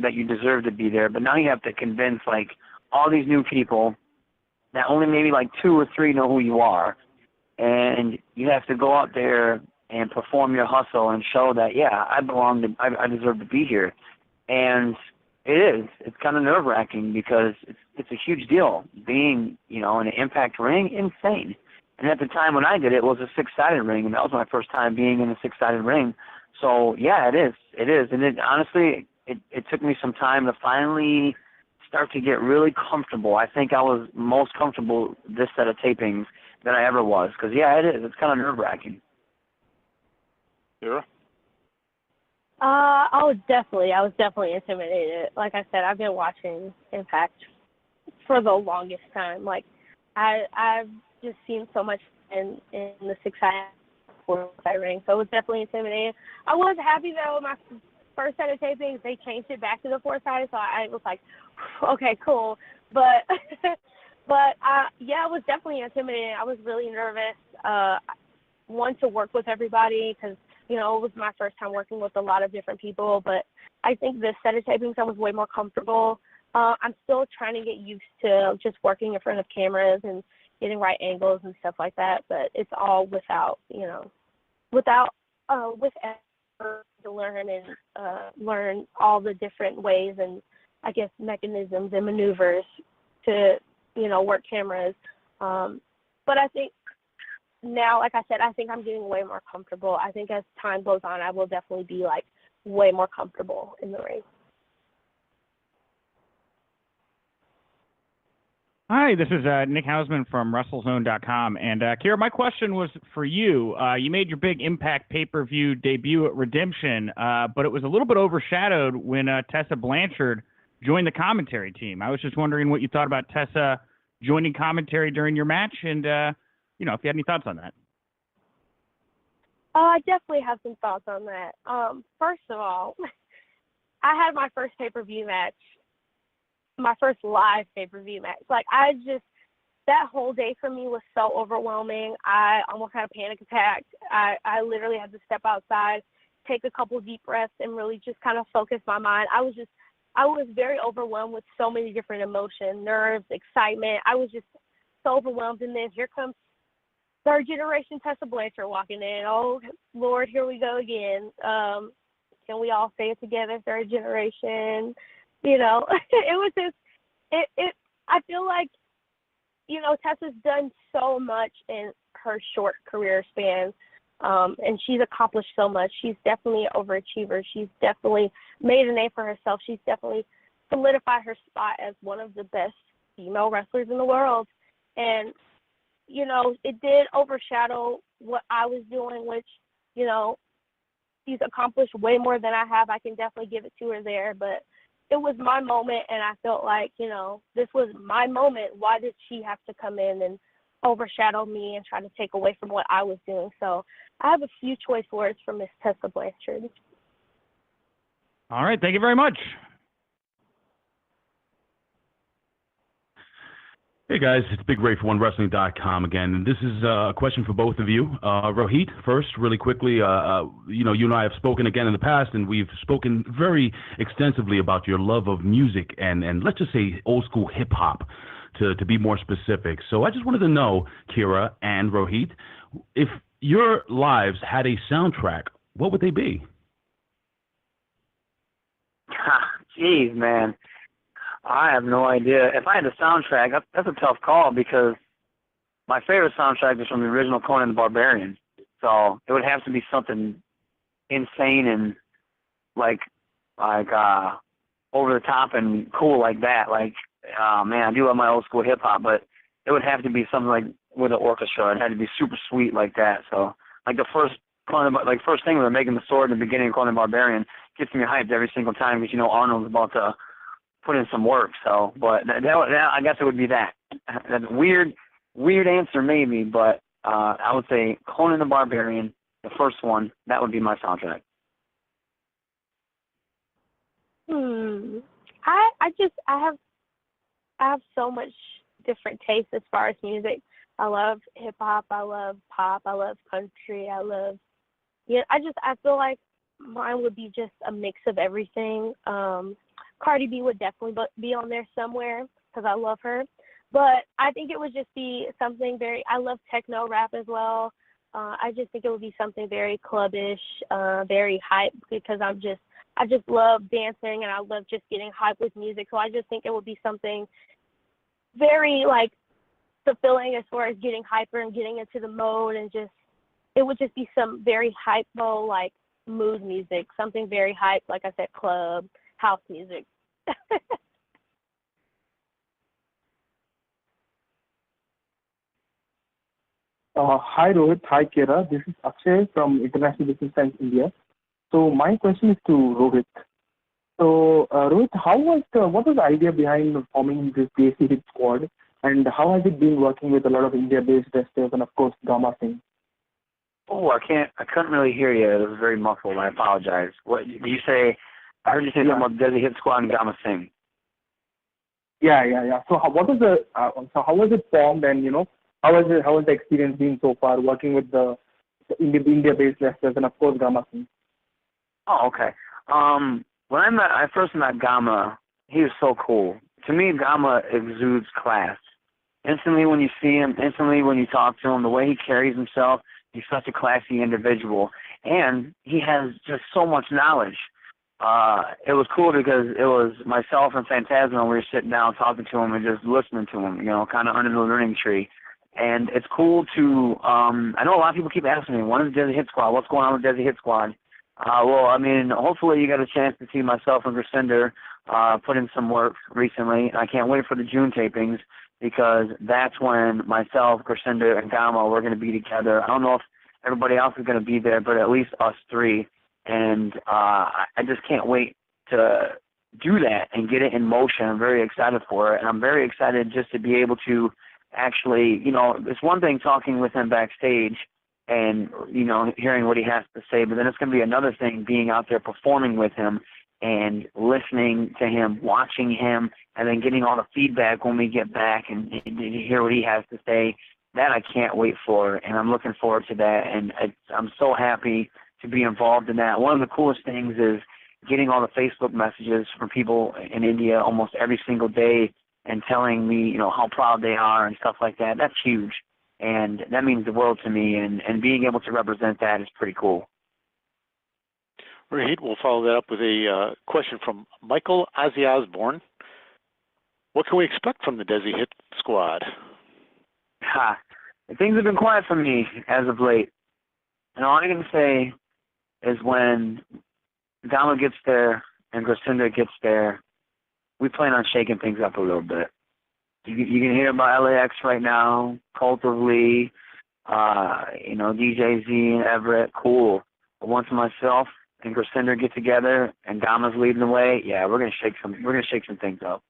that you deserve to be there, but now you have to convince, like, all these new people that only maybe like 2 or 3 know who you are, and you have to go out there and perform your hustle and show that, yeah, I deserve to be here. And it is. It's kind of nerve-wracking because it's a huge deal. Being, you know, in an impact ring, insane. And at the time when I did it, it was a 6-sided ring, and that was my first time being in a 6-sided ring. So, yeah, it is. It is. And honestly, it took me some time to finally start to get really comfortable. I think I was most comfortable this set of tapings than I ever was. Because, yeah, it is. It's kind of nerve-wracking. Sarah? I was definitely intimidated. Like I said, I've been watching Impact for the longest time. Like, I've just seen so much in the 6-sided ring, so it was definitely intimidating. I was happy though. My first set of tapings, they changed it back to the 4-sided, so I was like, okay, cool. But yeah, I was definitely intimidated. I was really nervous. One, to work with everybody because, you know, it was my first time working with a lot of different people. But I think this set of tapings, I was way more comfortable. I'm still trying to get used to just working in front of cameras and getting right angles and stuff like that, but it's all with effort to learn and learn all the different ways and, I guess, mechanisms and maneuvers to, you know, work cameras. But I think now, like I said, I think I'm getting way more comfortable. I think as time goes on, I will definitely be, like, way more comfortable in the ring. Hi, this is Nick Hausman from WrestleZone.com. And, Kira, my question was for you. You made your big Impact pay-per-view debut at Redemption, but it was a little bit overshadowed when Tessa Blanchard joined the commentary team. I was just wondering what you thought about Tessa joining commentary during your match and, you know, if you had any thoughts on that. I definitely have some thoughts on that. First of all, I had my first pay-per-view match, my first live pay-per-view match. Like, that whole day for me was so overwhelming. I almost had a panic attack. I literally had to step outside, take a couple deep breaths, and really just kind of focus my mind. I was very overwhelmed with so many different emotions, nerves, excitement. I was just so overwhelmed. And then here comes third generation Tessa Blanchard walking in. Oh, Lord, here we go again. Can we all say it together, third generation? You know, it was just, I feel like, you know, Tessa's done so much in her short career span. And she's accomplished so much. She's definitely an overachiever. She's definitely made a name for herself. She's definitely solidified her spot as one of the best female wrestlers in the world. And, you know, it did overshadow what I was doing, which, you know, she's accomplished way more than I have. I can definitely give it to her there. But it was my moment, and I felt like, you know, this was my moment. Why did she have to come in and overshadow me and try to take away from what I was doing? So I have a few choice words for Miss Tessa Blanchard. All right. Thank you very much. Hey guys, it's Big Ray for OneWrestling.com again, and this is a question for both of you. Rohit, first, really quickly, you know, you and I have spoken again in the past, and we've spoken very extensively about your love of music and let's just say old school hip hop, to be more specific. So I just wanted to know, Kira and Rohit, if your lives had a soundtrack, what would they be? Jeez, man. I have no idea. If I had a soundtrack, that's a tough call because my favorite soundtrack is from the original Conan the Barbarian. So it would have to be something insane and like over the top and cool like that. Like, man, I do love my old school hip hop, but it would have to be something like with an orchestra. It had to be super sweet like that. So like the first thing we were making the sword in the beginning of Conan the Barbarian gets me hyped every single time because you know Arnold's about to put in some work. So, but that I guess it would be that. That's a weird answer maybe, but I would say Conan the Barbarian, the first one. That would be my soundtrack. I have so much different tastes as far as music. I love hip hop. I love pop. I love country. I feel like mine would be just a mix of everything. Cardi B would definitely be on there somewhere because I love her. But I think it would just be something I love techno rap as well. I just think it would be something very clubbish, very hype because I just love dancing and I love just getting hype with music. So I just think it would be something very like fulfilling as far as getting hyper and getting into the mode, and it would just be some very hypo like mood music, something very hype, like I said, club, house music. Hi Rohit, hi Kira. This is Akshay from International Business Times India. So my question is to Rohit. So Rohit, what was the idea behind forming this Desi hit squad, and how has it been working with a lot of India-based wrestlers and of course Gama Singh? Oh, I couldn't really hear you. It was very muffled. I apologize. What did you say? I heard you say something about Desi Hit Squad and Gama Singh. Yeah. So how was it formed, and how has the experience been so far working with the India-based wrestlers and of course Gama Singh? Oh, okay. When I first met Gama, he was so cool. To me, Gama exudes class. Instantly when you see him, instantly when you talk to him, the way he carries himself, he's such a classy individual. And he has just so much knowledge. It was cool because it was myself and Phantasma, and we were sitting down talking to him and just listening to him, kind of under the learning tree. And it's cool to, I know a lot of people keep asking me, when is Desi Hit Squad? What's going on with Desi Hit Squad? Well, I mean, hopefully you got a chance to see myself and Griselda put in some work recently. I can't wait for the June tapings because that's when myself, Griselda, and Gama, we're going to be together. I don't know if everybody else is going to be there, but at least us three. And I just can't wait to do that and get it in motion. I'm very excited for it. And I'm very excited just to be able to actually, it's one thing talking with him backstage and, hearing what he has to say, but then it's going to be another thing being out there performing with him and listening to him, watching him, and then getting all the feedback when we get back and hear what he has to say. That I can't wait for, and I'm looking forward to that, and I'm so happy to be involved in that. One of the coolest things is getting all the Facebook messages from people in India almost every single day and telling me, how proud they are and stuff like that. That's huge, and that means the world to me, and being able to represent that is pretty cool. Rohit, we'll follow that up with a question from Michael Ozzy Osbourne. What can we expect from the Desi Hit Squad? Things have been quiet for me as of late. And all I'm going to say is when Dama gets there and Gracinda gets there, we plan on shaking things up a little bit. You can hear about LAX right now, Cult of Lee, DJ Z and Everett, cool. But once myself and Gracinda get together and Dama's leading the way, yeah, we're gonna shake some things up.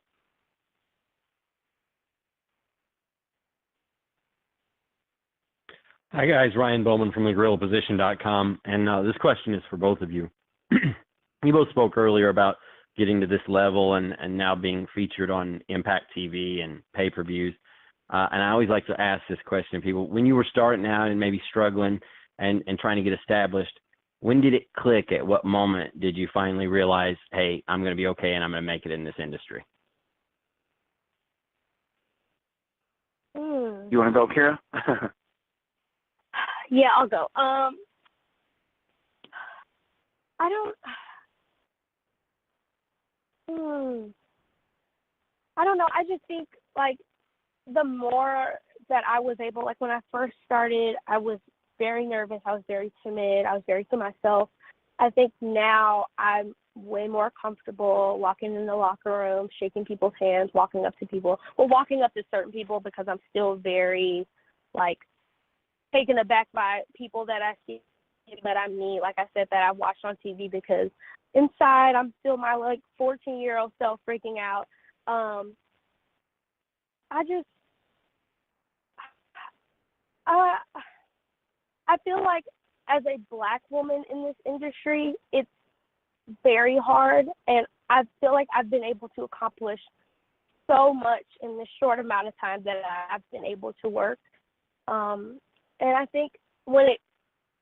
Hi guys, Ryan Bowman from thegorillaposition.com, and this question is for both of you. You both spoke earlier about getting to this level and now being featured on Impact TV and pay-per-views. And I always like to ask this question to people. When you were starting out and maybe struggling and trying to get established, when did it click? At what moment did you finally realize, hey, I'm going to be okay and I'm going to make it in this industry? You want to go, Kira? Yeah, I'll go. I don't know. I just think, like, the more that I was able, like, when I first started, I was very nervous. I was very timid. I was very to myself. I think now I'm way more comfortable walking in the locker room, shaking people's hands, walking up to people. Well, walking up to certain people because I'm still very, like, taken aback by people that I see that I meet, like I said, that I watched on TV, because inside I'm still my, like, 14-year-old self freaking out. I feel like as a Black woman in this industry, it's very hard, and I feel like I've been able to accomplish so much in this short amount of time that I've been able to work. And I think when it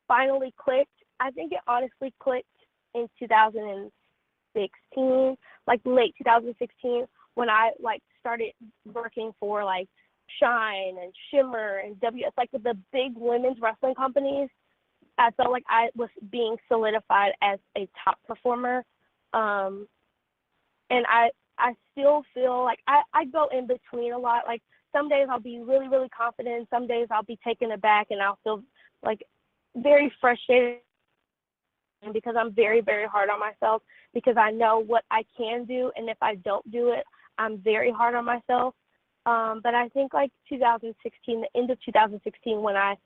finally clicked, I think it honestly clicked in 2016, like late 2016, when I, like, started working for, like, Shine and Shimmer and it's like the big women's wrestling companies. I felt like I was being solidified as a top performer. And I still feel like I go in between a lot. Like, some days I'll be really, really confident. Some days I'll be taken aback and I'll feel, like, very frustrated because I'm very, very hard on myself, because I know what I can do. And if I don't do it, I'm very hard on myself. But I think, like, 2016, the end of 2016, when I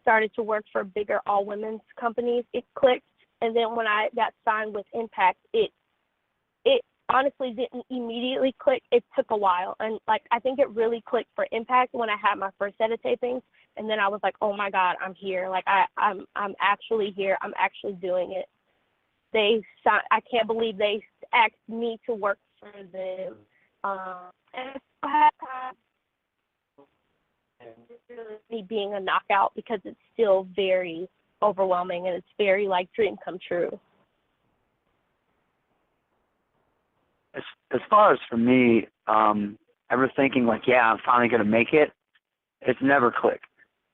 started to work for bigger all-women's companies, it clicked. And then when I got signed with Impact, it honestly didn't immediately click. It took a while. And, like, I think it really clicked for Impact when I had my first set of tapings. And then I was like, oh, my God, I'm here. Like, I'm actually here. I'm actually doing it. I can't believe they asked me to work for them. And I had me being a knockout, because it's still very overwhelming and it's very, like, dream come true. As far as for me, ever thinking like, yeah, I'm finally going to make it, it's never clicked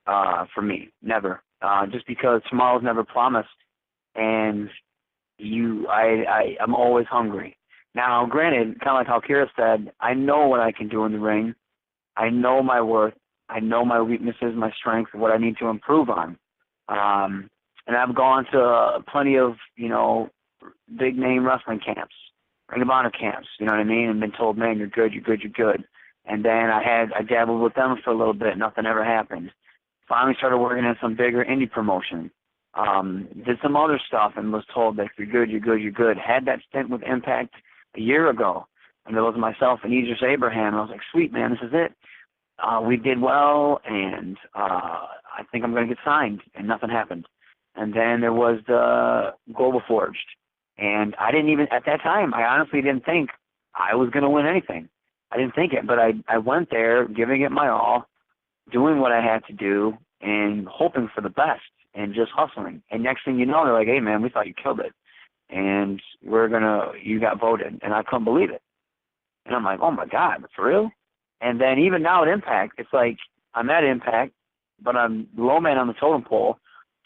for me, never. Just because tomorrow's never promised, and I'm always hungry. Now, granted, kind of like how Kira said, I know what I can do in the ring. I know my worth. I know my weaknesses, my strengths, what I need to improve on. And I've gone to plenty of, big name wrestling camps, Ring of Honor camps, you know what I mean, and been told, man, you're good, you're good, you're good. And then I dabbled with them for a little bit, nothing ever happened. Finally started working in some bigger indie promotion. Did some other stuff and was told that you're good, you're good, you're good. Had that stint with Impact a year ago, and there was myself and Idris Abraham, and I was like, sweet, man, this is it. We did well, and I think I'm going to get signed, and nothing happened. And then there was the Global Forged, and I didn't even, at that time, I honestly didn't think I was going to win anything. I didn't think it, but I went there giving it my all, doing what I had to do, and hoping for the best, and just hustling. And next thing you know, they're like, hey, man, we thought you killed it, and you got voted, and I couldn't believe it. And I'm like, oh, my God, for real? And then even now at Impact, it's like I'm at Impact, but I'm low man on the totem pole,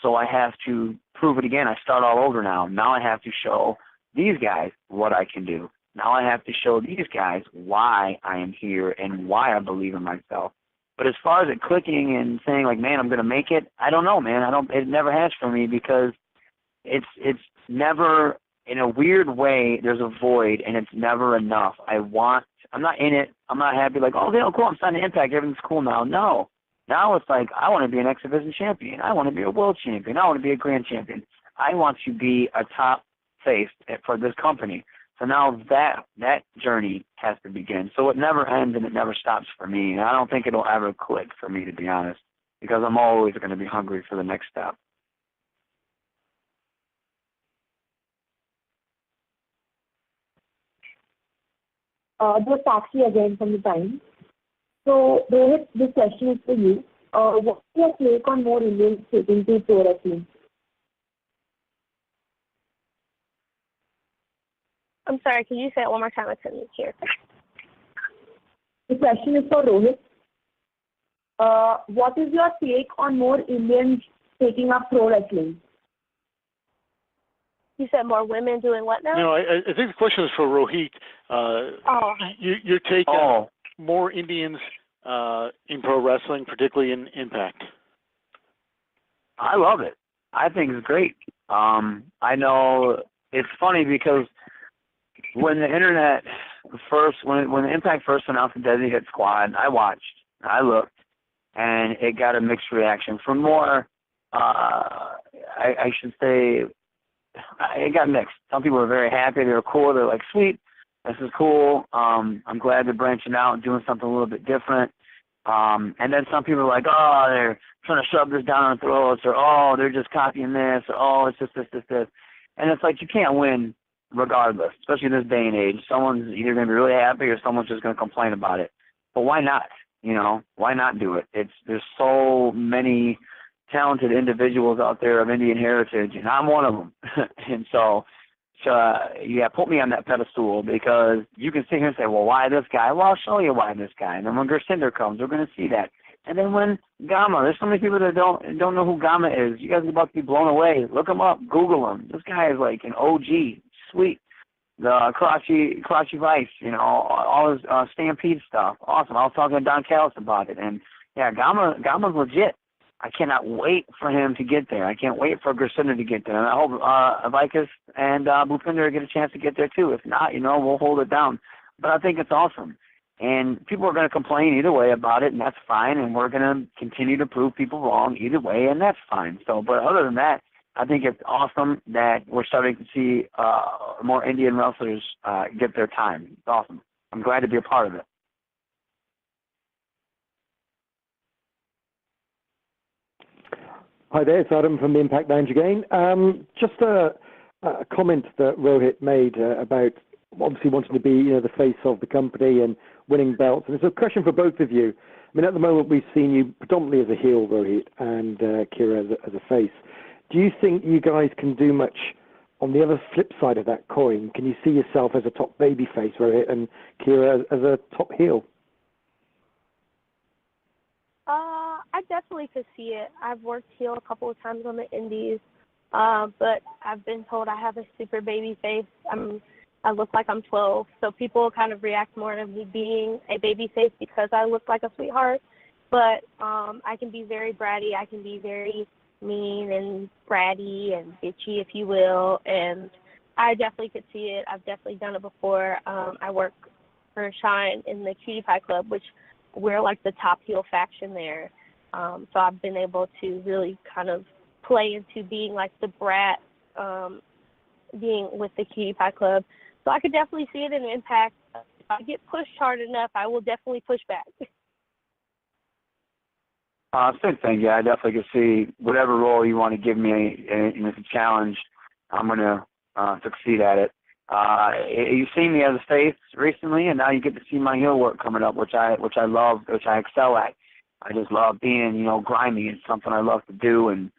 so I have to prove it again. I start all over now. Now I have to show these guys what I can do. Now I have to show these guys why I am here and why I believe in myself. But as far as it clicking and saying like, man, I'm going to make it, I don't know, man. It never has for me because it's never, in a weird way, there's a void and it's never enough. I'm not in it. I'm not happy like, oh, cool, I'm signing to Impact. Everything's cool now. No. Now it's like, I want to be an X Division champion. I want to be a world champion. I want to be a grand champion. I want to be a top face for this company. So now that journey has to begin. So it never ends and it never stops for me. And I don't think it'll ever click for me, to be honest, because I'm always going to be hungry for the next step. This is Sakshi again from the Times. So, Rohit, this question is for you. What's your take on more Indians taking to pro wrestling? I'm sorry, can you say it one more time? I couldn't hear. The question is for Rohit. What is your take on more Indians taking up pro wrestling? You said more women doing what now? No, I think the question is for Rohit. Your take on more Indians in pro wrestling, particularly in Impact. I love it. I think it's great. I know it's funny because when the internet when the Impact first announced the Desi Hit Squad, I watched, I looked, and it got a mixed reaction. From more, I should say, it got mixed. Some people were very happy. They were cool. They're like, sweet, this is cool. I'm glad they're branching out and doing something a little bit different. And then some people are like, oh, they're trying to shove this down our throats, or oh, they're just copying this, or oh, it's just this. And it's like you can't win regardless, especially in this day and age. Someone's either going to be really happy or someone's just going to complain about it. But why not? Why not do it? There's so many talented individuals out there of Indian heritage, and I'm one of them. And so put me on that pedestal, because you can sit here and say, well, why this guy? Well, I'll show you why this guy. And then when Gersinder comes, we're going to see that. And then when Gama, there's so many people that don't know who Gama is. You guys are about to be blown away. Look him up. Google him. This guy is like an OG. Sweet. The Karachi Vice, all his Stampede stuff. Awesome. I was talking to Don Callis about it. And, yeah, Gama's legit. I cannot wait for him to get there. I can't wait for Gersinder to get there. And I hope Vikas and Bhupinder get a chance to get there, too. If not, we'll hold it down. But I think it's awesome. And people are going to complain either way about it, and that's fine. And we're going to continue to prove people wrong either way, and that's fine. So, but other than that, I think it's awesome that we're starting to see more Indian wrestlers get their time. It's awesome. I'm glad to be a part of it. Hi there, it's Adam from the Impact Lounge again. Just a comment that Rohit made about obviously wanting to be the face of the company and winning belts. And it's a question for both of you. I mean, at the moment we've seen you predominantly as a heel, Rohit, and Kira as a face. Do you think you guys can do much on the other flip side of that coin? Can you see yourself as a top baby face, Rohit, and Kira as a top heel? I definitely could see it. I've worked heel a couple of times on the indies, but I've been told I have a super baby face. I look like I'm 12, so people kind of react more to me being a baby face because I look like a sweetheart. But I can be very bratty. I can be very mean and bratty and bitchy, if you will, and I definitely could see it. I've definitely done it before. I work for Shine in the Cutie Pie Club, which we're like the top heel faction there. So I've been able to really kind of play into being like the brat, being with the Cutie Pie Club. So I could definitely see it in Impact. If I get pushed hard enough, I will definitely push back. Same thing. Yeah, I definitely can see whatever role you want to give me, and it's a challenge, I'm going to succeed at it. You've seen me as a face recently, and now you get to see my heel work coming up, which I love, which I excel at. I just love being, grimy. It's something I love to do, and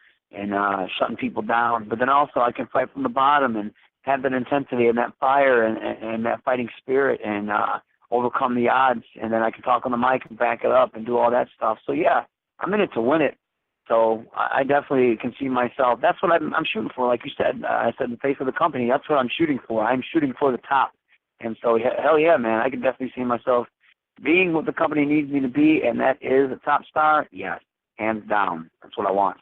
shutting people down. But then also I can fight from the bottom and have that intensity and that fire and that fighting spirit and overcome the odds. And then I can talk on the mic and back it up and do all that stuff. So, yeah, I'm in it to win it. So I definitely can see myself. That's what I'm shooting for. Like you said, I said the face of the company. That's what I'm shooting for. I'm shooting for the top. And so, hell yeah, man, I can definitely see myself being what the company needs me to be, and that is a top star, yes, hands down. That's what I want.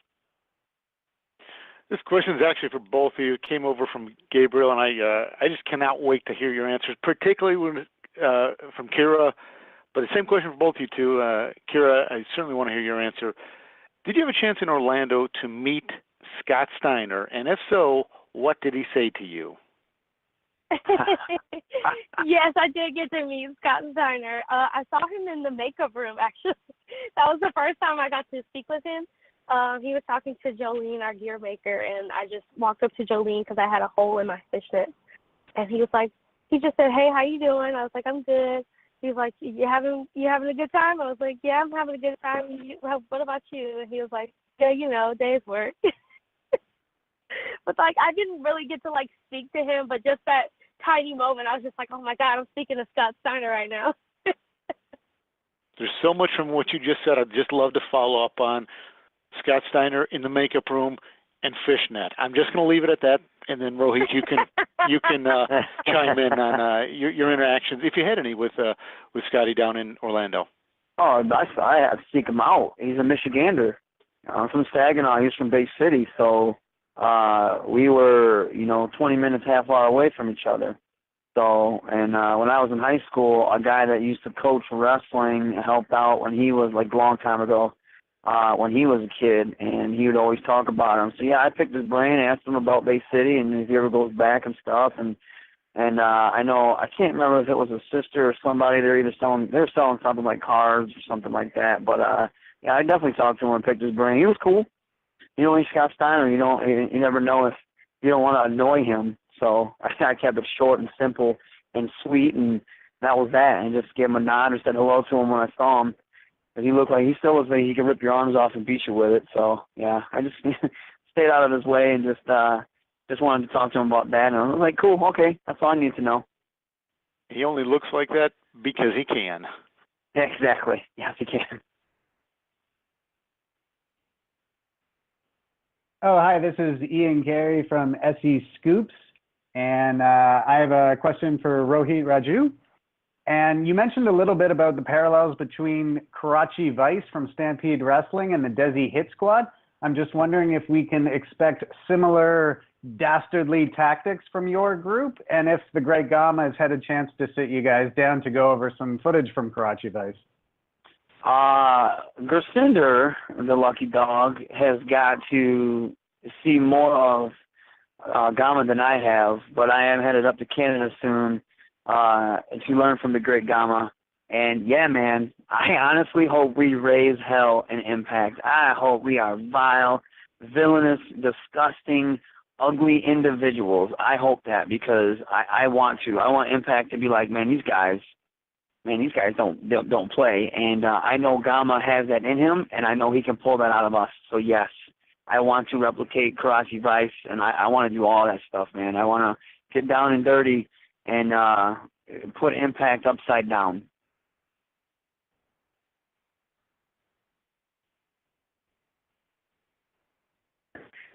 This question is actually for both of you. It came over from Gabriel, and I just cannot wait to hear your answers, particularly when from Kira. But the same question for both of you two. Kira, I certainly want to hear your answer. Did you have a chance in Orlando to meet Scott Steiner? And if so, what did he say to you? Yes, I did get to meet Scott Steiner. I saw him in the makeup room, actually. That was the first time I got to speak with him. He was talking to Jolene, our gear maker, and I just walked up to Jolene because I had a hole in my fishnet. And he just said, "Hey, how you doing?" I was like, "I'm good." He was like, you having a good time?" I was like, "Yeah, I'm having a good time. What about you?" And he was like, "Yeah, day's work." But I didn't really get to speak to him, but just that tiny moment, I was just like, "Oh my God, I'm speaking to Scott Steiner right now." There's so much from what you just said I'd just love to follow up on. Scott Steiner in the makeup room and fishnet. I'm just going to leave it at that, and then Rohit, you can chime in on your interactions, if you had any, with Scotty down in Orlando. Oh, I have to seek him out. He's a Michigander. I'm from Saginaw. He's from Bay City, so we were 20 minutes, half hour away from each other. So, and when I was in high school, a guy that used to coach wrestling helped out when he was a long time ago. When he was a kid, and he would always talk about him. So yeah, I picked his brain, asked him about Bay City, and if he ever goes back and stuff. And I know, I can't remember if it was a sister or somebody. They're selling something like cards or something like that. But yeah, I definitely talked to him and picked his brain. He was cool. He's Scott Steiner. You never know if you don't want to annoy him. So I kept it short and simple and sweet, and that was that. And just gave him a nod or said hello to him when I saw him. But he looked like he still was me. He could rip your arms off and beat you with it. So yeah, I just stayed out of his way and just wanted to talk to him about that. And I was like, cool, okay, that's all I need to know. He only looks like that because he can. Yeah, exactly. Yes, he can. Oh, hi, this is Ian Carey from SE Scoops, and I have a question for Rohit Raju. And you mentioned a little bit about the parallels between Karachi Vice from Stampede Wrestling and the Desi Hit Squad. I'm just wondering if we can expect similar dastardly tactics from your group, and if the Great Gama has had a chance to sit you guys down to go over some footage from Karachi Vice. Gersinder, the lucky dog, has got to see more of Gama than I have, but I am headed up to Canada soon to learn from the Great Gama. And yeah, man, I honestly hope we raise hell in Impact. I hope we are vile, villainous, disgusting, ugly individuals. I hope that, because I want to. I want Impact to be like, man, these guys don't play. And I know Gama has that in him, and I know he can pull that out of us. So yes, I want to replicate Karachi Vice, and I want to do all that stuff, man. I want to get down and dirty and put Impact upside down.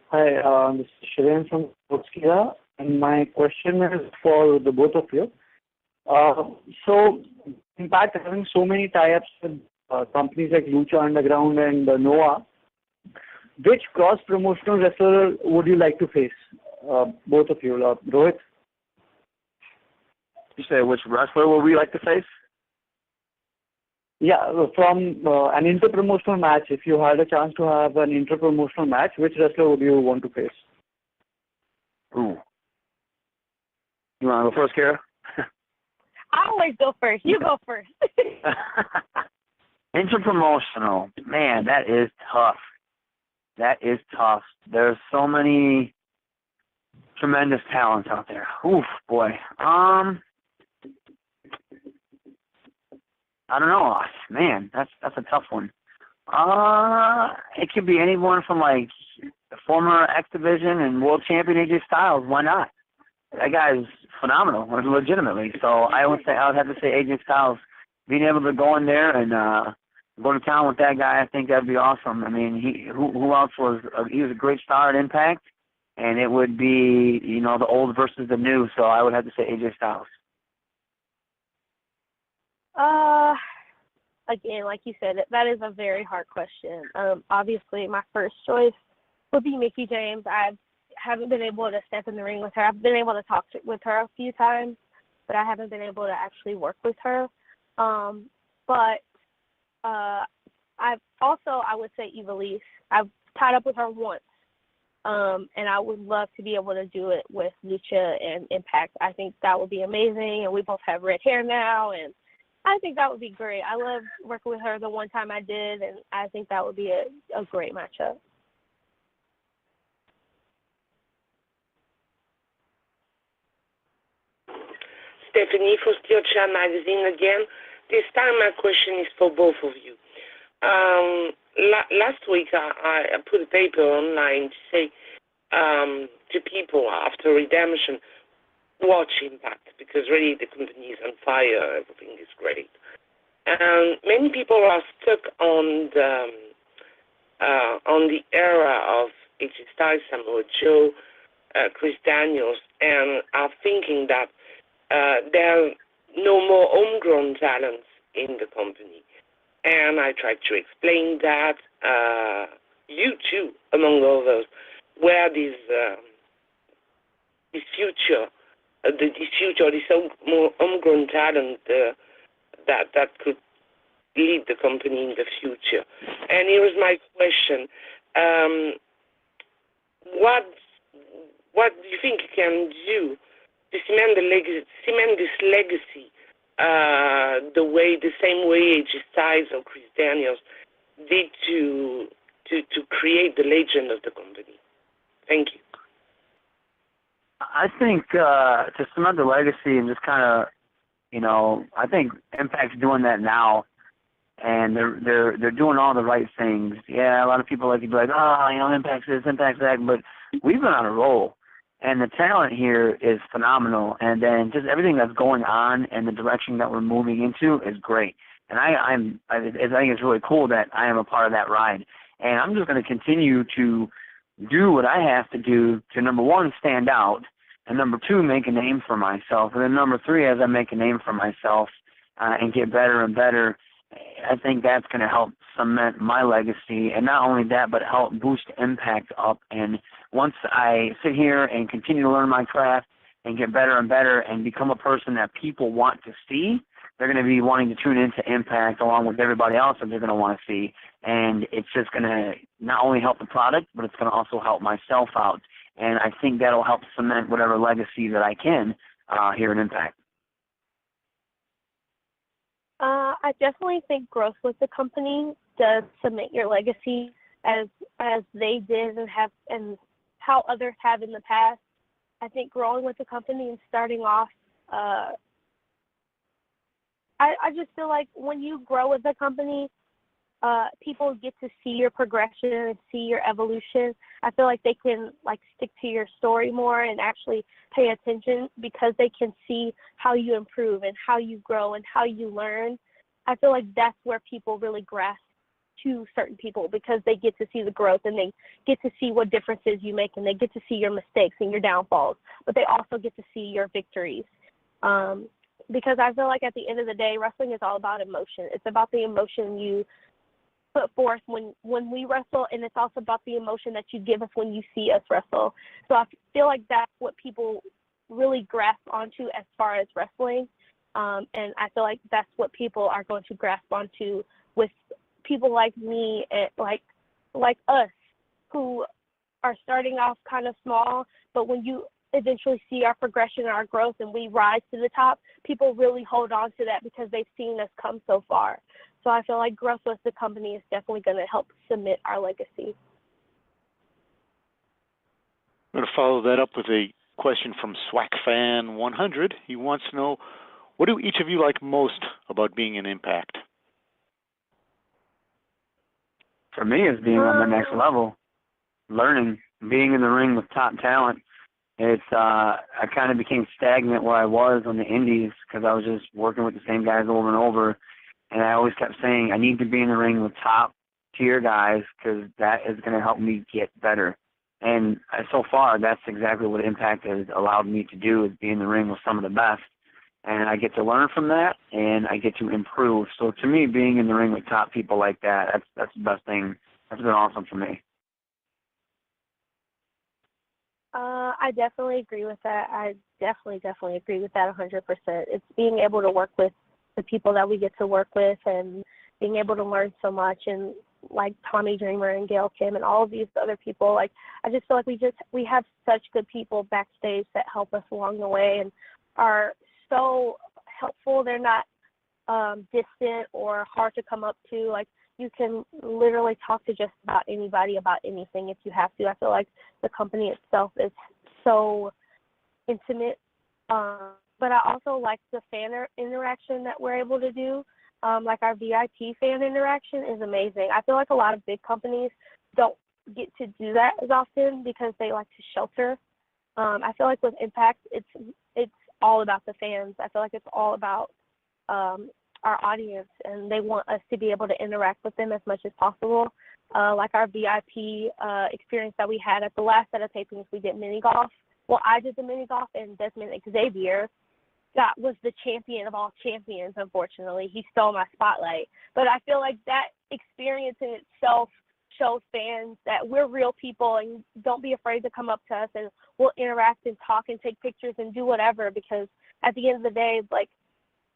Hi, this is Shirin from Kira, and my question is for the both of you. So, Impact having so many tie-ups with companies like Lucha Underground and Noah, which cross-promotional wrestler would you like to face? Both of you, Rohit? You say which wrestler would we like to face? Yeah, from an inter-promotional match, if you had a chance to have an inter-promotional match, which wrestler would you want to face? Ooh. You want to go first, Kara? I always go first. You go first. Inter-promotional. Man, that is tough. That is tough. There's so many tremendous talents out there. Oof, boy. I don't know. Man, that's a tough one. It could be anyone from like the former X Division and world champion AJ Styles. Why not? That guy's phenomenal, legitimately. So I would have to say AJ Styles. Being able to go in there and go to town with that guy, I think that'd be awesome. I mean, who else was? He was a great star at Impact, and it would be the old versus the new. So I would have to say AJ Styles. Again, like you said, that is a very hard question. Obviously, my first choice would be Mickie James. I haven't been able to step in the ring with her. I've been able to talk with her a few times, but I haven't been able to actually work with her. But I would say Ivelisse. I've tied up with her once, and I would love to be able to do it with Lucha and Impact. I think that would be amazing, and we both have red hair now, and I think that would be great. I love working with her the one time I did, and I think that would be a great matchup. Stephanie for Steel Chat Magazine again. This time my question is for both of you. Last week I put a paper online to say to people after redemption, watch Impact, because really the company is on fire, everything is great. And many people are stuck on the era of AJ Styles, Samoa Joe, Chris Daniels, and are thinking that there are no more homegrown talents in the company. And I tried to explain that, you too, among others, where this future, this more homegrown talent that could lead the company in the future. And here is my question: what do you think you can do to cement this legacy, the same way AJ Styles or Chris Daniels did to create the legend of the company? Thank you. I think to cement the legacy and just kind of, I think Impact's doing that now, and they're doing all the right things. Yeah, a lot of people like to be like, Impact's this, Impact's that, but we've been on a roll, and the talent here is phenomenal, and then just everything that's going on and the direction that we're moving into is great. And I think it's really cool that I am a part of that ride, and I'm just going to continue to do what I have to do to, number one, stand out, and number two, make a name for myself. And then number three, as I make a name for myself and get better and better, I think that's going to help cement my legacy. And not only that, but help boost Impact up. And once I sit here and continue to learn my craft and get better and better and become a person that people want to see, they're going to be wanting to tune into Impact along with everybody else that they're going to want to see. And it's just going to not only help the product, but it's going to also help myself out. And I think that'll help cement whatever legacy that I can here at Impact. I definitely think growth with the company does cement your legacy as they did and how others have in the past. I think growing with the company and starting off, I just feel like when you grow with the company, people get to see your progression and see your evolution. I feel like they can stick to your story more and actually pay attention because they can see how you improve and how you grow and how you learn. I feel like that's where people really grasp to certain people because they get to see the growth and they get to see what differences you make and they get to see your mistakes and your downfalls, but they also get to see your victories. Because I feel like at the end of the day, wrestling is all about emotion. It's about the emotion you put forth when we wrestle, and it's also about the emotion that you give us when you see us wrestle. So I feel like that's what people really grasp onto as far as wrestling, and I feel like that's what people are going to grasp onto with people like me and like us who are starting off kind of small, but when you eventually see our progression and our growth and we rise to the top, people really hold on to that because they've seen us come so far. So I feel like growth with the company is definitely going to help cement our legacy. I'm going to follow that up with a question from SwackFan100. He wants to know, what do each of you like most about being in Impact? For me, it's being on the next level, learning, being in the ring with top talent. It's I kind of became stagnant where I was on the indies because I was just working with the same guys over and over. And I always kept saying, I need to be in the ring with top-tier guys because that is going to help me get better. And so far, that's exactly what Impact has allowed me to do, is be in the ring with some of the best. and I get to learn from that, and I get to improve. So to me, being in the ring with top people like that, that's the best thing. That's been awesome for me. I definitely agree with that. I definitely agree with that 100%. It's being able to work with the people that we get to work with and being able to learn so much, and like Tommy Dreamer and Gail Kim and all of these other people. Like, I just feel like we have such good people backstage that help us along the way and are so helpful. They're not distant or hard to come up to. Like, you can literally talk to just about anybody about anything if you have to. I feel like the company itself is so intimate. But I also like the fan interaction that we're able to do. Like, our VIP fan interaction is amazing. I feel like a lot of big companies don't get to do that as often because they like to shelter. I feel like with Impact, it's all about the fans. I feel like it's all about our audience, and they want us to be able to interact with them as much as possible. Like our VIP experience that we had at the last set of tapings, we did mini golf. Well, I did the mini golf, and Desmond Xavier was the champion of all champions, unfortunately. He stole my spotlight. But I feel like that experience in itself shows fans that we're real people, and don't be afraid to come up to us, and we'll interact and talk and take pictures and do whatever, because at the end of the day, like,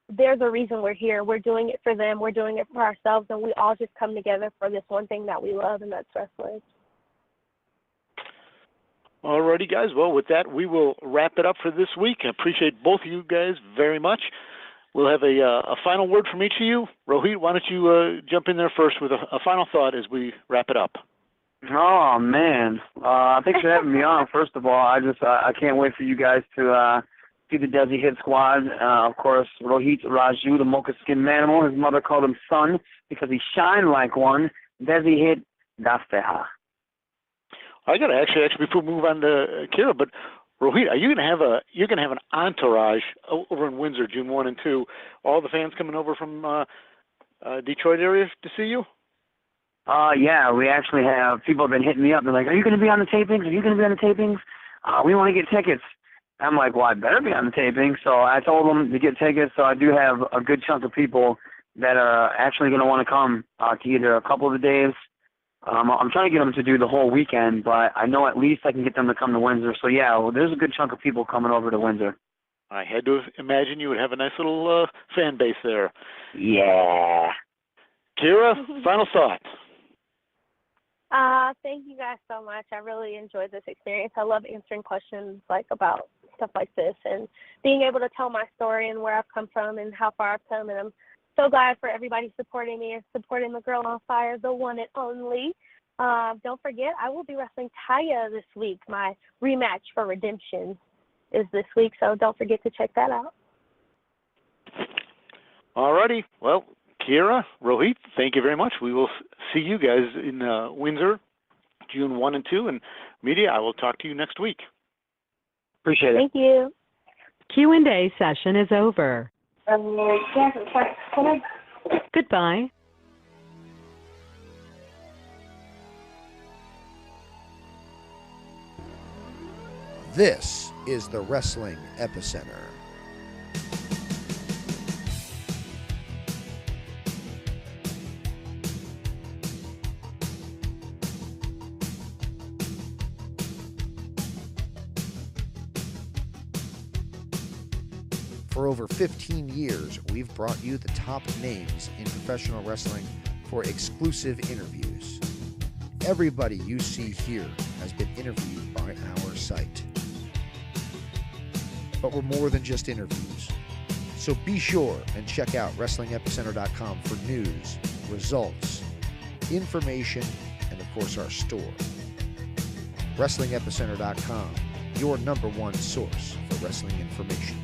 there's a reason we're here. We're doing it for them. We're doing it for ourselves, and we all just come together for this one thing that we love, and that's wrestling. All righty, guys. Well, with that, we will wrap it up for this week. I appreciate both of you guys very much. We'll have a final word from each of you. Rohit, why don't you jump in there first with a final thought as we wrap it up? Oh, man. Thanks for having me on, first of all. I can't wait for you guys to see the Desi Hit Squad. Of course, Rohit Raju, the mocha skin manimal. His mother called him son because he shined like one. Desi Hit Dafteha. I got to actually before we move on to Kira, but Rohit, are you going to have an entourage over in Windsor, June 1 and 2? All the fans coming over from Detroit area to see you? Yeah, we actually have people have been hitting me up. They're like, "Are you going to be on the tapings? Are you going to be on the tapings? We want to get tickets." I'm like, "Well, I better be on the taping." So I told them to get tickets. So I do have a good chunk of people that are actually going to want to come to either a couple of the days. I'm trying to get them to do the whole weekend, but I know at least I can get them to come to Windsor. So, yeah, well, there's a good chunk of people coming over to Windsor. I had to imagine you would have a nice little fan base there. Yeah. Kira, final thought. Thank you guys so much. I really enjoyed this experience. I love answering questions like about stuff like this and being able to tell my story and where I've come from and how far I've come. And I'm so glad for everybody supporting me and supporting the Girl on Fire, the one and only. Don't forget, I will be wrestling Taya this week. My rematch for Redemption is this week, so don't forget to check that out. All righty. Well, Kira, Rohit, thank you very much. We will see you guys in Windsor, June 1 and 2. And media, I will talk to you next week. Appreciate it. Thank you. Q&A session is over. Goodbye. This is the Wrestling Epicenter. For over 15 years, we've brought you the top names in professional wrestling for exclusive interviews. Everybody you see here has been interviewed by our site. But we're more than just interviews. So be sure and check out WrestlingEpicenter.com for news, results, information, and of course our store. WrestlingEpicenter.com, your #1 source for wrestling information.